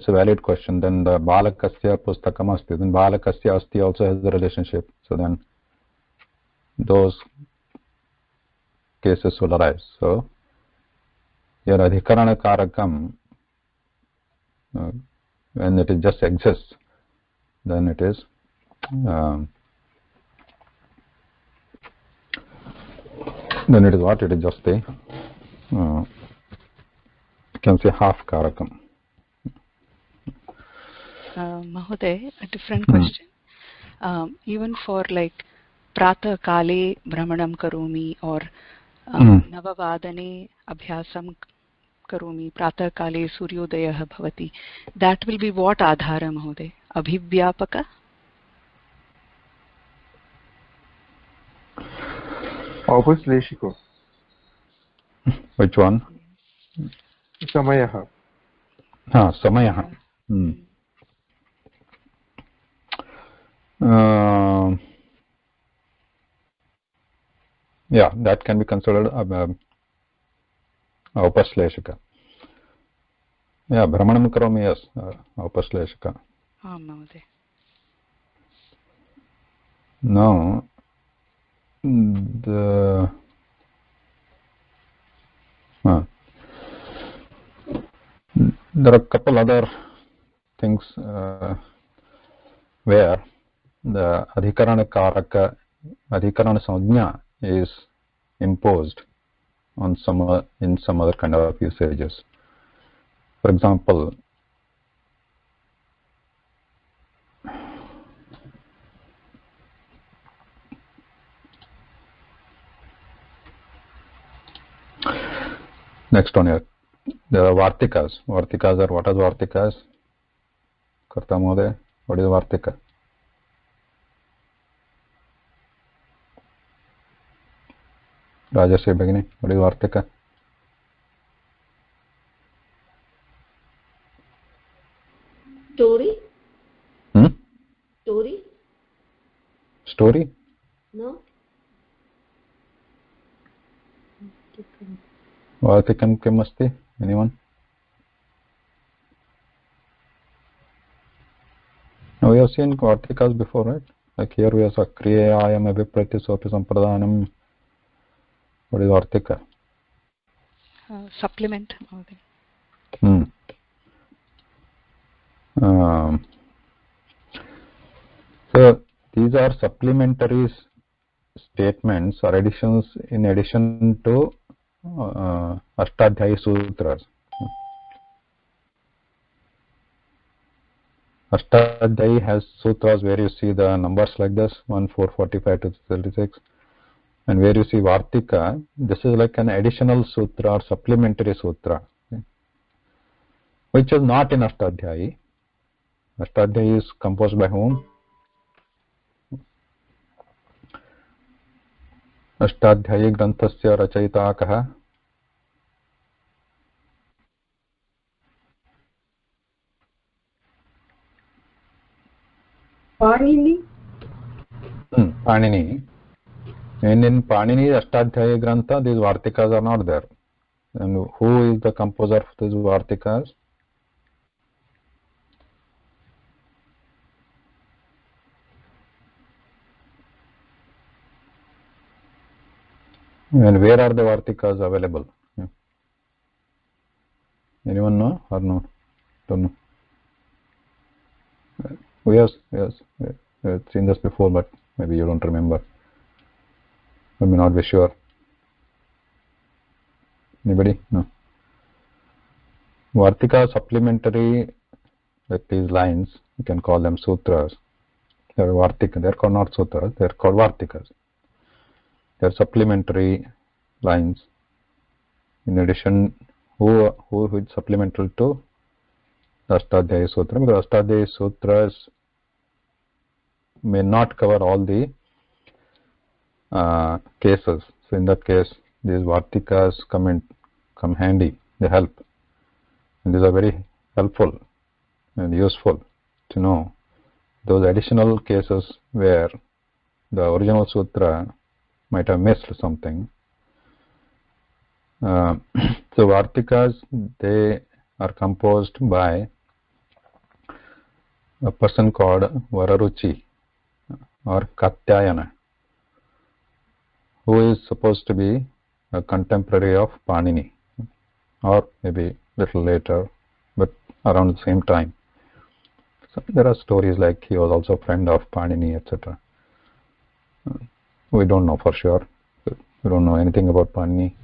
a valid question. Then the Balakasya Pustakam Asti, then Balakasya Asti also has the relationship. So then those cases will arise. So your Adhikarana Karakam, when it just exists, then it is Then it is what? It is just a, you can say half Karakam. Mahoday, a different question. Even for like Prata Kale Brahmanam Karumi or Navavadane Abhyasam Karumi, Prata Kale Suryodayah Bhavati, that will be what Adhara, Mahoday? Abhivyapaka? Aupasleshiko. Which one? Samayaha. Samayaha. Yeah, that can be considered Aupasleshika. Yeah, Brahmanam Karomi, yes, Aupasleshika. Now, there are a couple other things where the Adhikarana Karaka, Adhikarana Samajna is imposed on in some other kind of usages. For example, next one here, there are Vartikas. Vartikas are, what are Vartikas? Karta Mohode, what is Vartika? Rajasri Bhagini, what is Vartika? Story? Story? Story? No. Vartikam kim asti? Anyone? Now we have seen Vartikas before, right? Like here we have Sakriyayam Abhiprati Sopi Sampradanam. What is Vartika? Supplement. So these are supplementary statements or additions in addition to Ashtadhyayi Sutras. Ashtadhyayi has sutras where you see the numbers like this 1, 4, 45 to 36, and where you see Vartika, this is like an additional sutra or supplementary sutra, which is not in Ashtadhyayi. Ashtadhyayi is composed by whom? Ashtadhyayi Granthasya Rachayita Kaha? Panini? Panini. And in Panini Ashtadhyayi Grantha, these Vartikas are not there. And who is the composer of these Vartikas? And where are the Vartikas available? Anyone know or no? Don't know. Oh, yes, I've seen this before, but maybe you don't remember. I may not be sure. Anybody? No. Vartika supplementary, like these lines, you can call them sutras. They are Vartika. They are called not sutras. They are called Vartikas. They are supplementary lines. In addition, who is supplemental to Ashtadhyayi Sutra? Because Ashtadhyayi Sutras may not cover all the cases. So in that case, these Vartikas come handy. They help. And these are very helpful and useful to know those additional cases where the original sutra might have missed something. So Vartikas, they are composed by a person called Vararuchi or Katyayana, who is supposed to be a contemporary of Panini, or maybe little later, but around the same time. So there are stories like he was also a friend of Panini, etc. We don't know for sure. We don't know anything about Panini.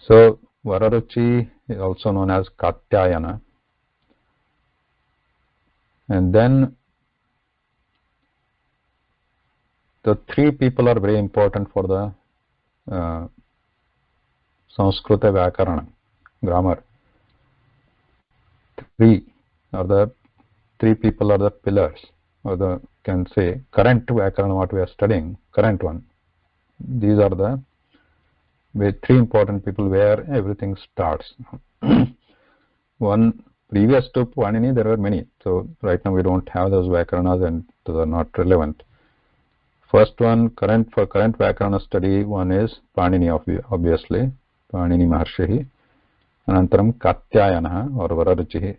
So Vararuchi is also known as Katyayana. And then the three people are very important for the Sanskrita Vyakarana, grammar. Three people are the pillars, or the can say current Vyakarana what we are studying, current one. These are the three important people where everything starts. One previous to Panini there were many, so right now we don't have those Vyakaranas and those are not relevant. First one, current Vyakarana study, one is Panini, obviously, Panini Maharshihi, Anantaram Katyayana or Vararuchihi.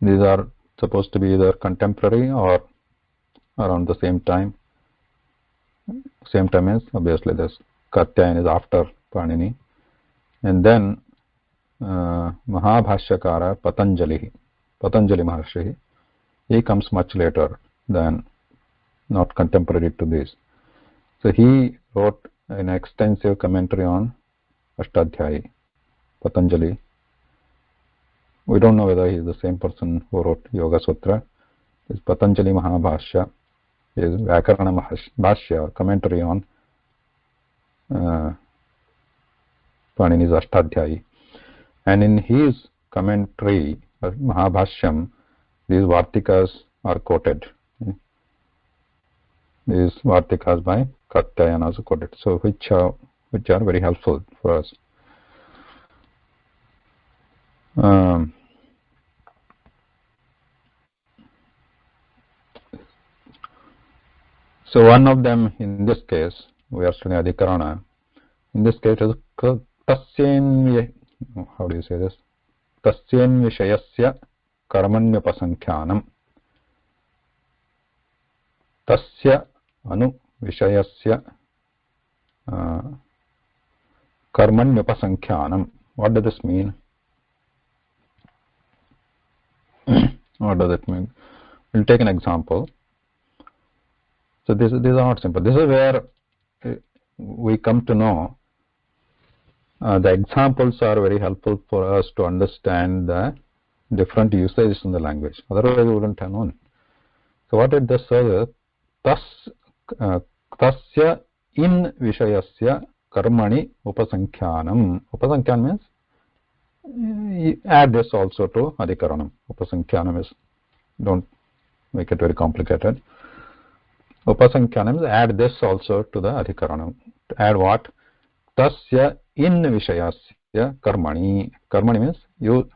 These are supposed to be either contemporary or around the same time. Same time as, obviously, this Katyayana is after Panini. And then Mahabhashyakara Patanjali Maharshihi. He comes much later than, not contemporary to this. So he wrote an extensive commentary on Ashtadhyayi, Patanjali. We don't know whether he is the same person who wrote Yoga Sutra. This Patanjali Mahabhashya is Vyakarana Bhashya, commentary on Panini's Ashtadhyayi. And in his commentary, Mahabhashyam, these Vartikas are quoted. These Vartikas by Katyayana are quoted, so which are very helpful for us. So one of them, in this case, we are studying Adhikarana. In this case, is Tasyen, how do you say this? Tasyen Vishayasya Karmanyupasankhyanam. Tasya Anu Vishayasya Karmanyupasankhanam. What does this mean? What does it mean? We'll take an example. So these are not simple. This is where we come to know the examples are very helpful for us to understand the different usages in the language. Otherwise, we wouldn't have known. So what it does is, tasya in vishayasya karmani upasankhyanam. Upasankhyanam means add this also to adhikaranam. Upasankhyanam is, don't make it very complicated. Upasankhyanam is add this also to the adhikaranam. Add what? Tasya in vishayasya karmani. Karmani means you,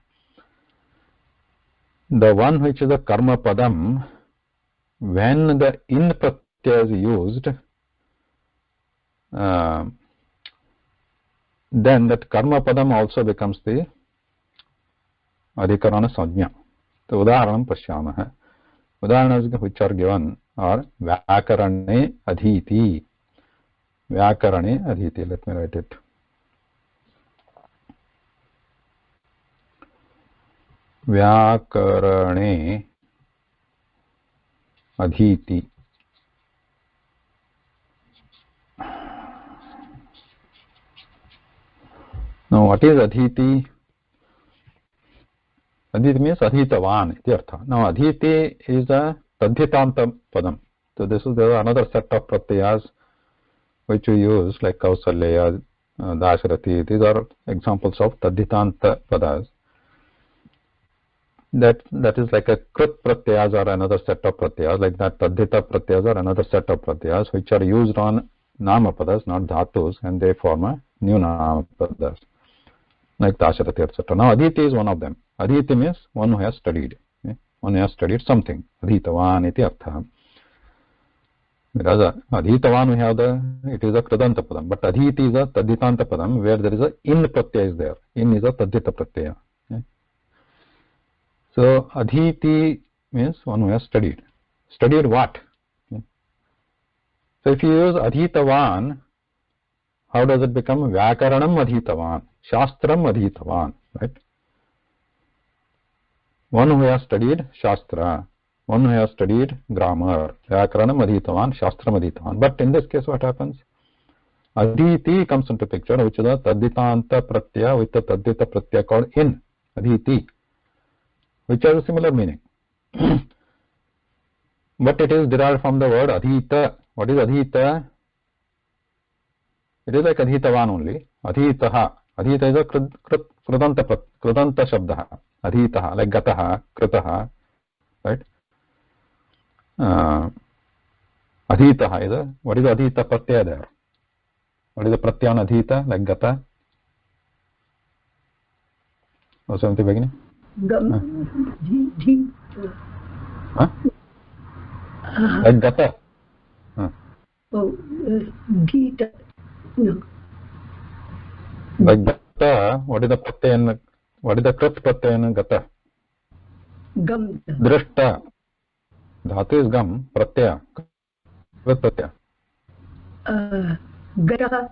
the one which is a karma padam, when the in pratyaya is used, then that karma padam also becomes the adhikarana sajna. So udaharanam pashyamah. Udaharanas which are given are vyakarane adhiti. Vyakarane adhiti. Let me write it. Vyakarane adhiti. Now what is adhiti? Adhiti means adhitavan iti artha. Now adhiti is a tadhitanta padam. So there is another set of pratyayas which we use like Kausalya, Dasharati. These are examples of tadhitanta padas. That is like a krut pratyayas or another set of pratyayas, like that tadhita pratyayas or another set of pratyayas which are used on nama padas, not dhatus, and they form a new nama padas like Dasharati, etc. Now adhiti is one of them. Adhiti means one who has studied. One who has studied something. Adhitavan iti artha. Whereas adhitavan we have it is a kridanta padam, but adhiti is a tadhitanta padam where there is a in pratyaya is there. In is a tadhita pratyaya. So adhiti means one who has studied. Studied what? So if you use adhitavan, how does it become? Vyakaranam adhitavan, shastram adhitavan, right? One who has studied shastra. one who has studied grammar, Vyakaranam adhitavan, Shastram adhitavan. But in this case, what happens? Adhiti comes into picture, which is a Taditanta Pratyaya with the Tadita Pratyaya called in, Adhiti, which has a similar meaning. But it is derived from the word Adhita. What is Adhita? It is like Adhitavan only. Adhitaha. Adhita is a Krudanta Shabdaha. Adhitaha, like Gataha, Kritaha, right? Adhitaha is a, what is Adhita Pratyaya there? What is the Pratyaya on Adhita, like Gata? Or something beginning? Like Gata. Gita. No. Like Gata, what is the Pratyaya? What is the Krit Pratyaya in Gata? Gam. Drishta. Dhatu is Gam, Pratyaya. Krit Pratyaya. Gata.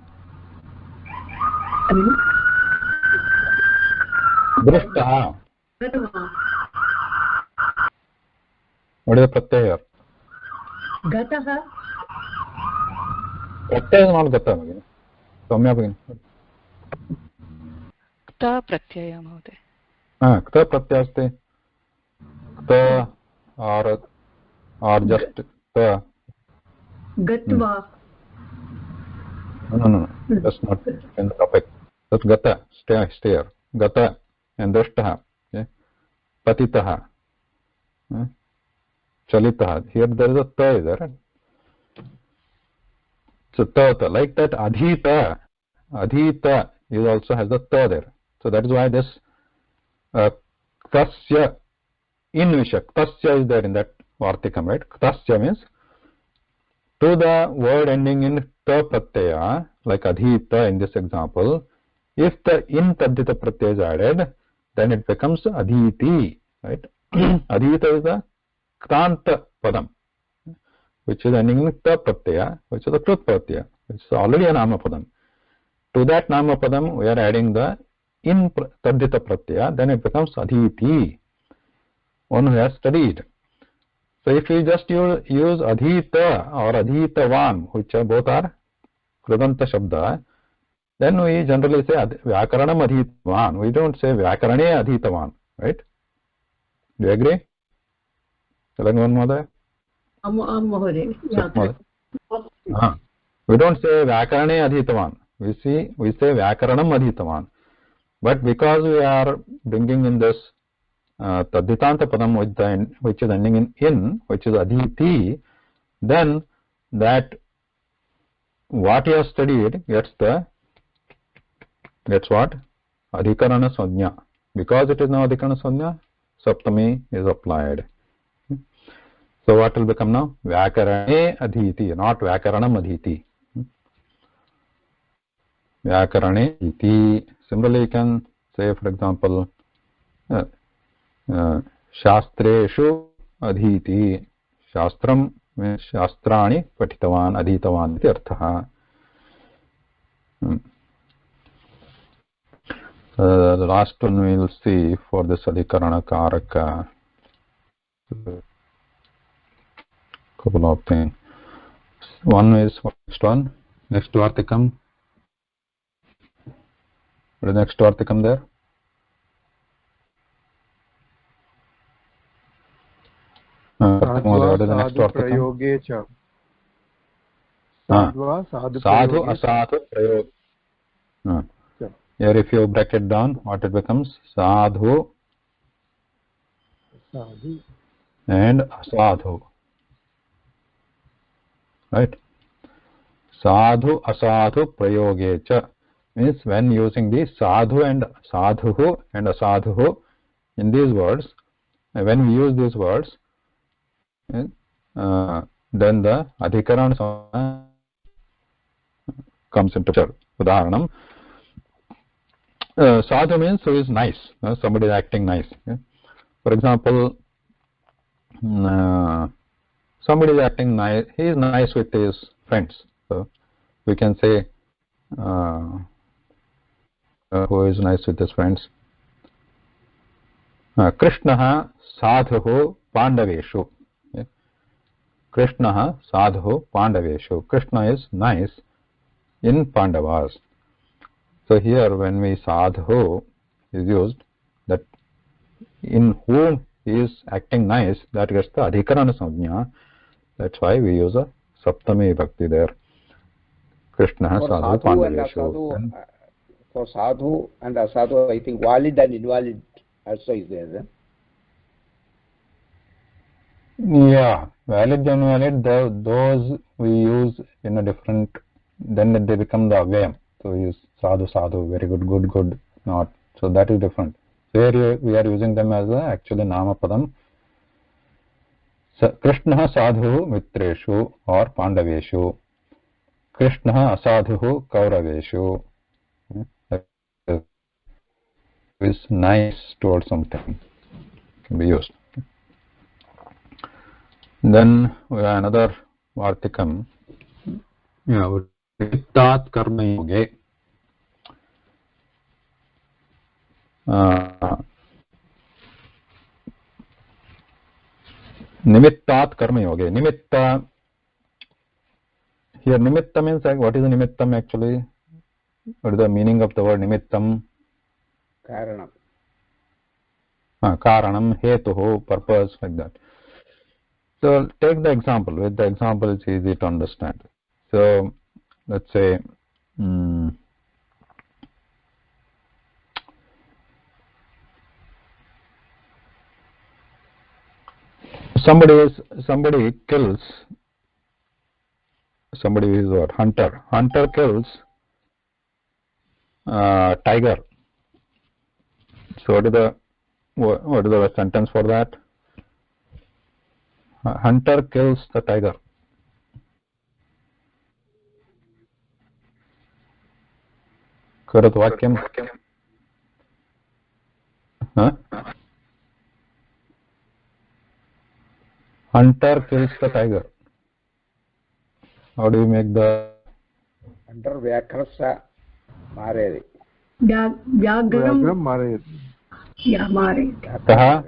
Drishta. What is the Pratyaya here? Gataha. Pratyaya is not Gata. Soumya begin. Kta pratyaya mahoday. Kta pratyaya asti. Kta or just kta. Gatva. No. That's not in the topic. That's Gata. Stay here. Gata and Drishtaha. Okay. Patitaha. Chalitaha. Here there is a ta is there. So ta, like that Adhita. Adhita is also has the ta there. So that is why this Ktasya in Vishak. Ktasya is there in that Vartikam, right? Ktasya means to the word ending in ta pratyaya, like Adhita in this example, if the in Tadita pratyaya is added, then it becomes Adhiti, right? Adhita is the Kranta Padam, which is ending in ta pratyaya, which is the Krut pratyaya, which is already a Nama Padam. To that Nama Padam, we are adding the in Tadita pratyaya, then it becomes Adhiti, one who has studied. So if you just use Adhita or Adhitavan, which are both are Krudanta Shabda, then we generally say Vyakaranam Adhitavan. We don't say Vyakarane Adhitavan, right? Do you agree? Telangan Mahoday? We don't say Vyakarane Adhitavan. We say Vyakaranam Adhitavan. But because we are bringing in this Taditanta Padam which is ending in, which is Adhiti, then that what you have studied gets what? Adhikarana Sanya. Because it is now Adhikarana Sanya, Saptami is applied. So what will become now? Vyakarane Adhiti, not Vyakaranam Adhiti. Vyakarane Adhiti. Similarly, you can say, for example, Shastreshu Adhiti. Shastram means Shastrani Patitavan Adhitavan iti arthaha. The last one we will see for this Adhikarana Karaka. Couple of things. One is next one. Next Vartikam. What is the next Vartikam there? What is the next Vartikam? Sadhu asadhu prayog. Here if you break it down, what it becomes? Sadhu and asadhu. Right? Sadhu asadhu prayogecha means when using the sadhu and sadhuhu and asadhuhu in these words, when we use these words, then the adhikarana comes into picture. Udaharanam. Sadhu means who is nice. Somebody is acting nice. For example, somebody is acting nice. He is nice with his friends. So we can say who is nice with his friends. Krishnaha sadhuhu pandaveshu. Krishna sadhu Pandaveshu. Krishna is nice in Pandavas. So here when we sadhu is used, that in whom he is acting nice, that gets the adhikarana samjna. That's why we use a saptami bhakti there. Krishna sadhu Pandaveshu. For sadhu and asadhu, I think valid and invalid also is there. Then? Yeah, valid and invalid, those we use in a different, then they become the avyayam. So we use sadhu, sadhu, very good, good, good, not. So that is different. So here we are using them as actually nama padam. Krishna sadhu mitreshu or pandaveshu. Krishna asadhu kauraveshu. Is nice towards something. Can be used. Then we have another vartikam. Nimitat karma yoge. Nimittat karma yoge. Nimitta. Here nimitta means like, what is the nimittam actually? What is the meaning of the word nimittam? Karanam. Karanam, hetuhu, purpose, like that. So take the example. With the example, it's easy to understand. So let's say somebody kills somebody who is what? Hunter. Hunter kills tiger. So what is the sentence for that? Hunter kills the tiger. Karat vakyam. Hunter kills the tiger. How do you make the Hunter vyakrasa marayati. Vyagram marayati. Yeah, marayati. Kaha?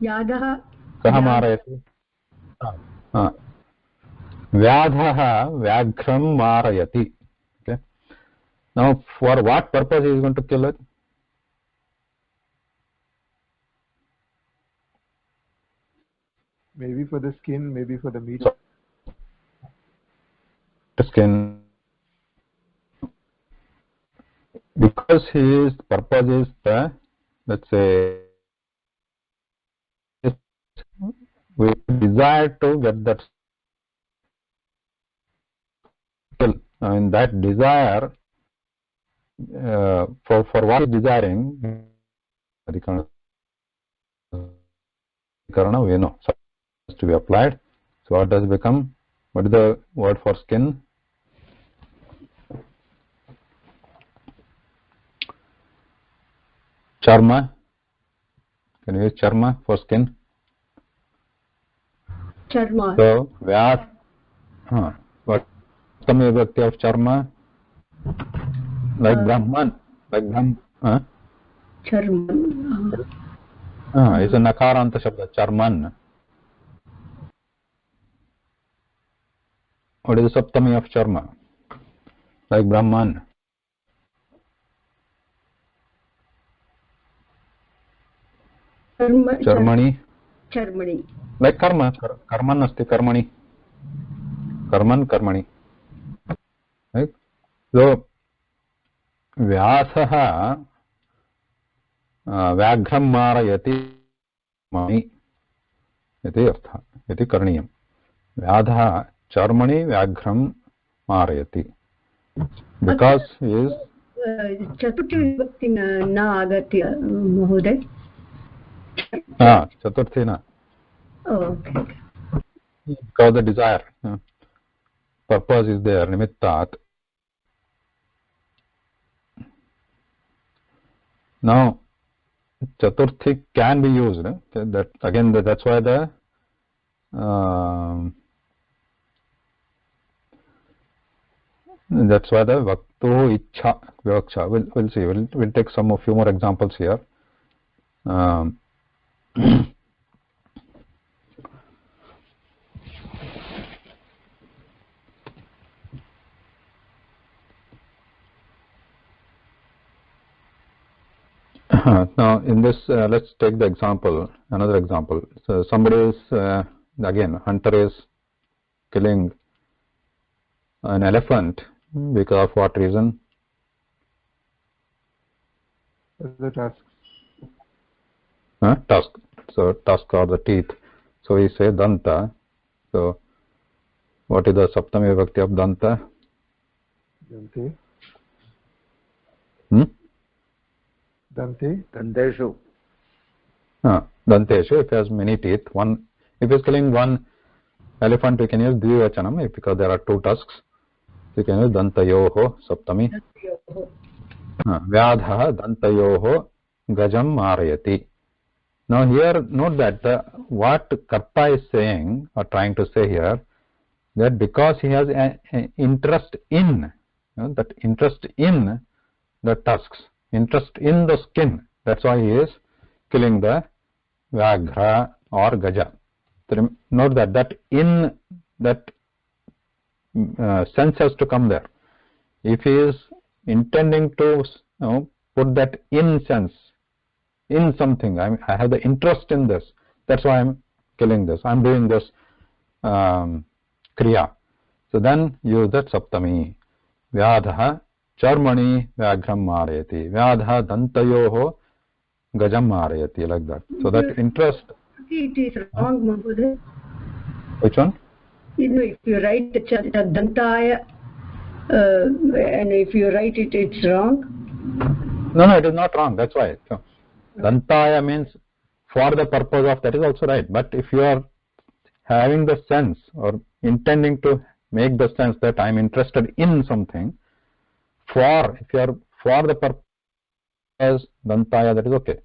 Yadaha. Kaha marayati? Vyadhaha vyaghram marayati. Okay. Now, for what purpose he is going to kill it? Maybe for the skin, maybe for the meat. The skin. Because his purpose is the, let's say, we desire to get that kill. And that desire, for what is desiring, karana we know has to be applied. So what does it become? What is the word for skin? Charma. Can you use charma for skin? Charma. So vyas. What Tamil vibhakti of charma? Like Brahman. Like Brahman. Charman. It's a nakaranta shabda. Charman. What is the saptami of charma? Like Brahman. Charmani. Charmani. Like karma. Karman asti karmani. Karmani. Right? So vyasaha vyaghram marayati mani iti artha iti karniyam. Vyadha charmani vyaghram marayati. Because he is Chaturthi vibhakti na agatya mahoday. Chaturthi na. Okay. Because the desire, purpose is there, nimittat. Now, Chaturthi can be used. That again, that's why the vaktu ichha vivaksha. We'll see. We'll take a few more examples here. Now in this, let's take the example, another example. So somebody is, again, hunter is killing an elephant because of what reason? The task. Tusk. So tusk or the teeth. So we say danta. So what is the saptami vibhakti of danta? Dante. Dante. Danteshu. Danteshu, if it has many teeth. One, if it's killing one elephant, we can use dvivachanam because there are two tusks. So you can use dantayoho saptami. Vyadha dantayoho gajam marayati. Now here note that what Karta is saying or trying to say here, that because he has an interest in, that interest in the tusks, interest in the skin, that's why he is killing the Vyaghra or Gaja. So note that in, that sense has to come there. If he is intending to put that in sense, in something, I have the interest in this, that's why I'm killing this, I'm doing this kriya. So then use that saptami. Vyadha charmani vyaghram marayati. Vyadha dantayoho gajam marayati, like that. So that interest. It is wrong, Mahoday. Which one? If you write the dantaya, and if you write it, it's wrong. No, it is not wrong. That's why. So, dantaya means for the purpose of, that is also right. But if you are having the sense or intending to make the sense that I am interested in something, if you are for the purpose dantaya, that is okay.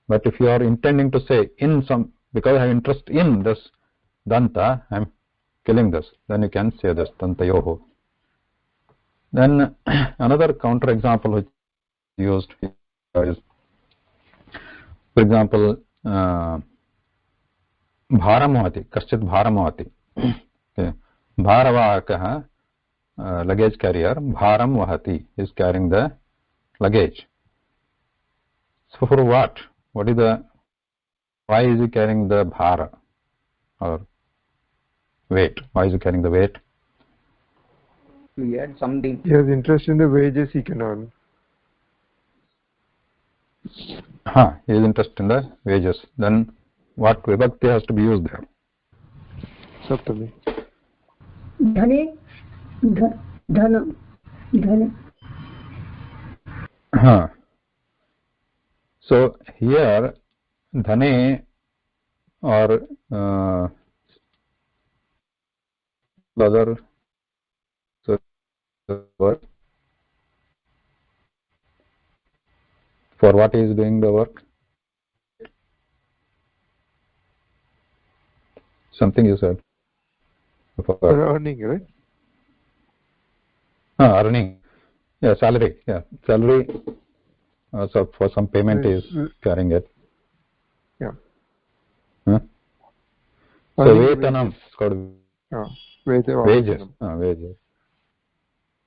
But if you are intending to say in some, because I have interest in this danta, I am killing this, then you can say this dantayoho. Then another counter example which used is, for example, bharamohati, kaschit bharamohati. Okay. Bharavahakah, luggage carrier, bharam vahati, is carrying the luggage. So for what? What is the, why is he carrying the bhara or weight? Why is he carrying the weight? To add something. He has interest in the wages he can earn. He is interested in the wages. Then what vibhakti has to be used there? Saptami. Dhane, dhanam, dhane. So here dhane or other, so work, for what he is doing the work? Something you said. For earning, right? Earning. Yeah, salary. Yeah, salary. So for some payment is carrying it. Yeah. So vetanam. Wages. Wages.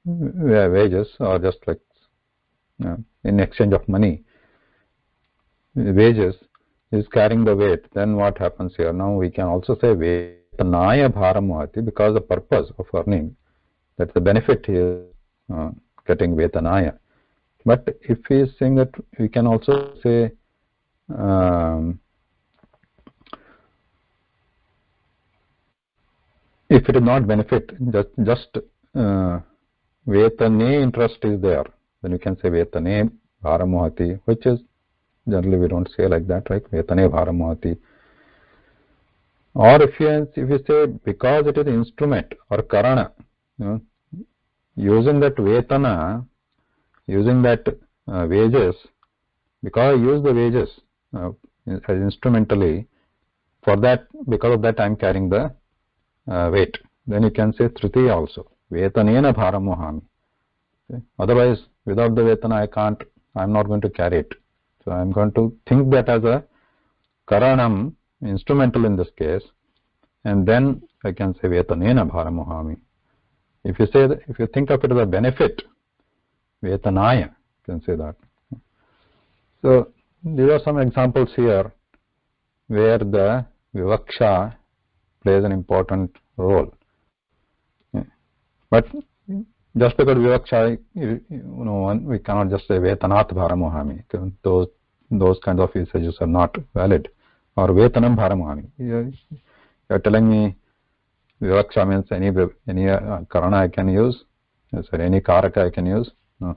Yeah, wages, or just like in exchange of money. Wages is carrying the weight. Then what happens here? Now we can also say vetanaya bharamvahati, because the purpose of earning, that's the benefit he is getting vetanaya. But if he is saying that, we can also say if it is not benefit, just vetane interest is there, then you can say vetane bharamohati, which is generally we don't say like that, right? Vetane bharamohati. Or if you say because it is instrument or karana, using that vetana, using that wages, because I use the wages as instrumentally, for that, because of that I am carrying the weight. Then you can say tritiya also, vetanena bharamohami. Okay. Otherwise, without the vetana I am not going to carry it. So I am going to think that as a karanam, instrumental in this case, and then I can say vetanena bharamohami. If you say that, if you think of it as a benefit, vetanaya, you can say that. So there are some examples here where the vivaksha plays an important role. But just because vivaksha, we cannot just say vetanat bharamohami. Those kinds of usages are not valid. Or vetanam bharamohami. You are telling me vivaksha means any karana I can use, sorry, any karaka I can use. No.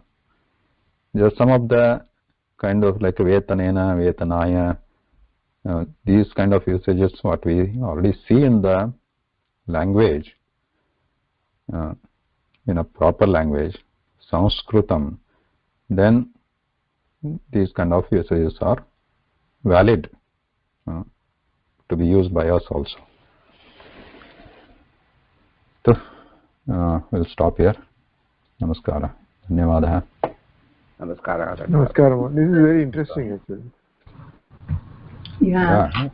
Just some of the kind of like vetanena, vetanaya, these kind of usages what we already see in the language, in a proper language, Sanskritam, then these kind of usages are valid to be used by us also. So, we'll stop here. Namaskara. Dhanyavadaha. Namaskara. Namaskara. This is very interesting actually. Yeah. Yeah.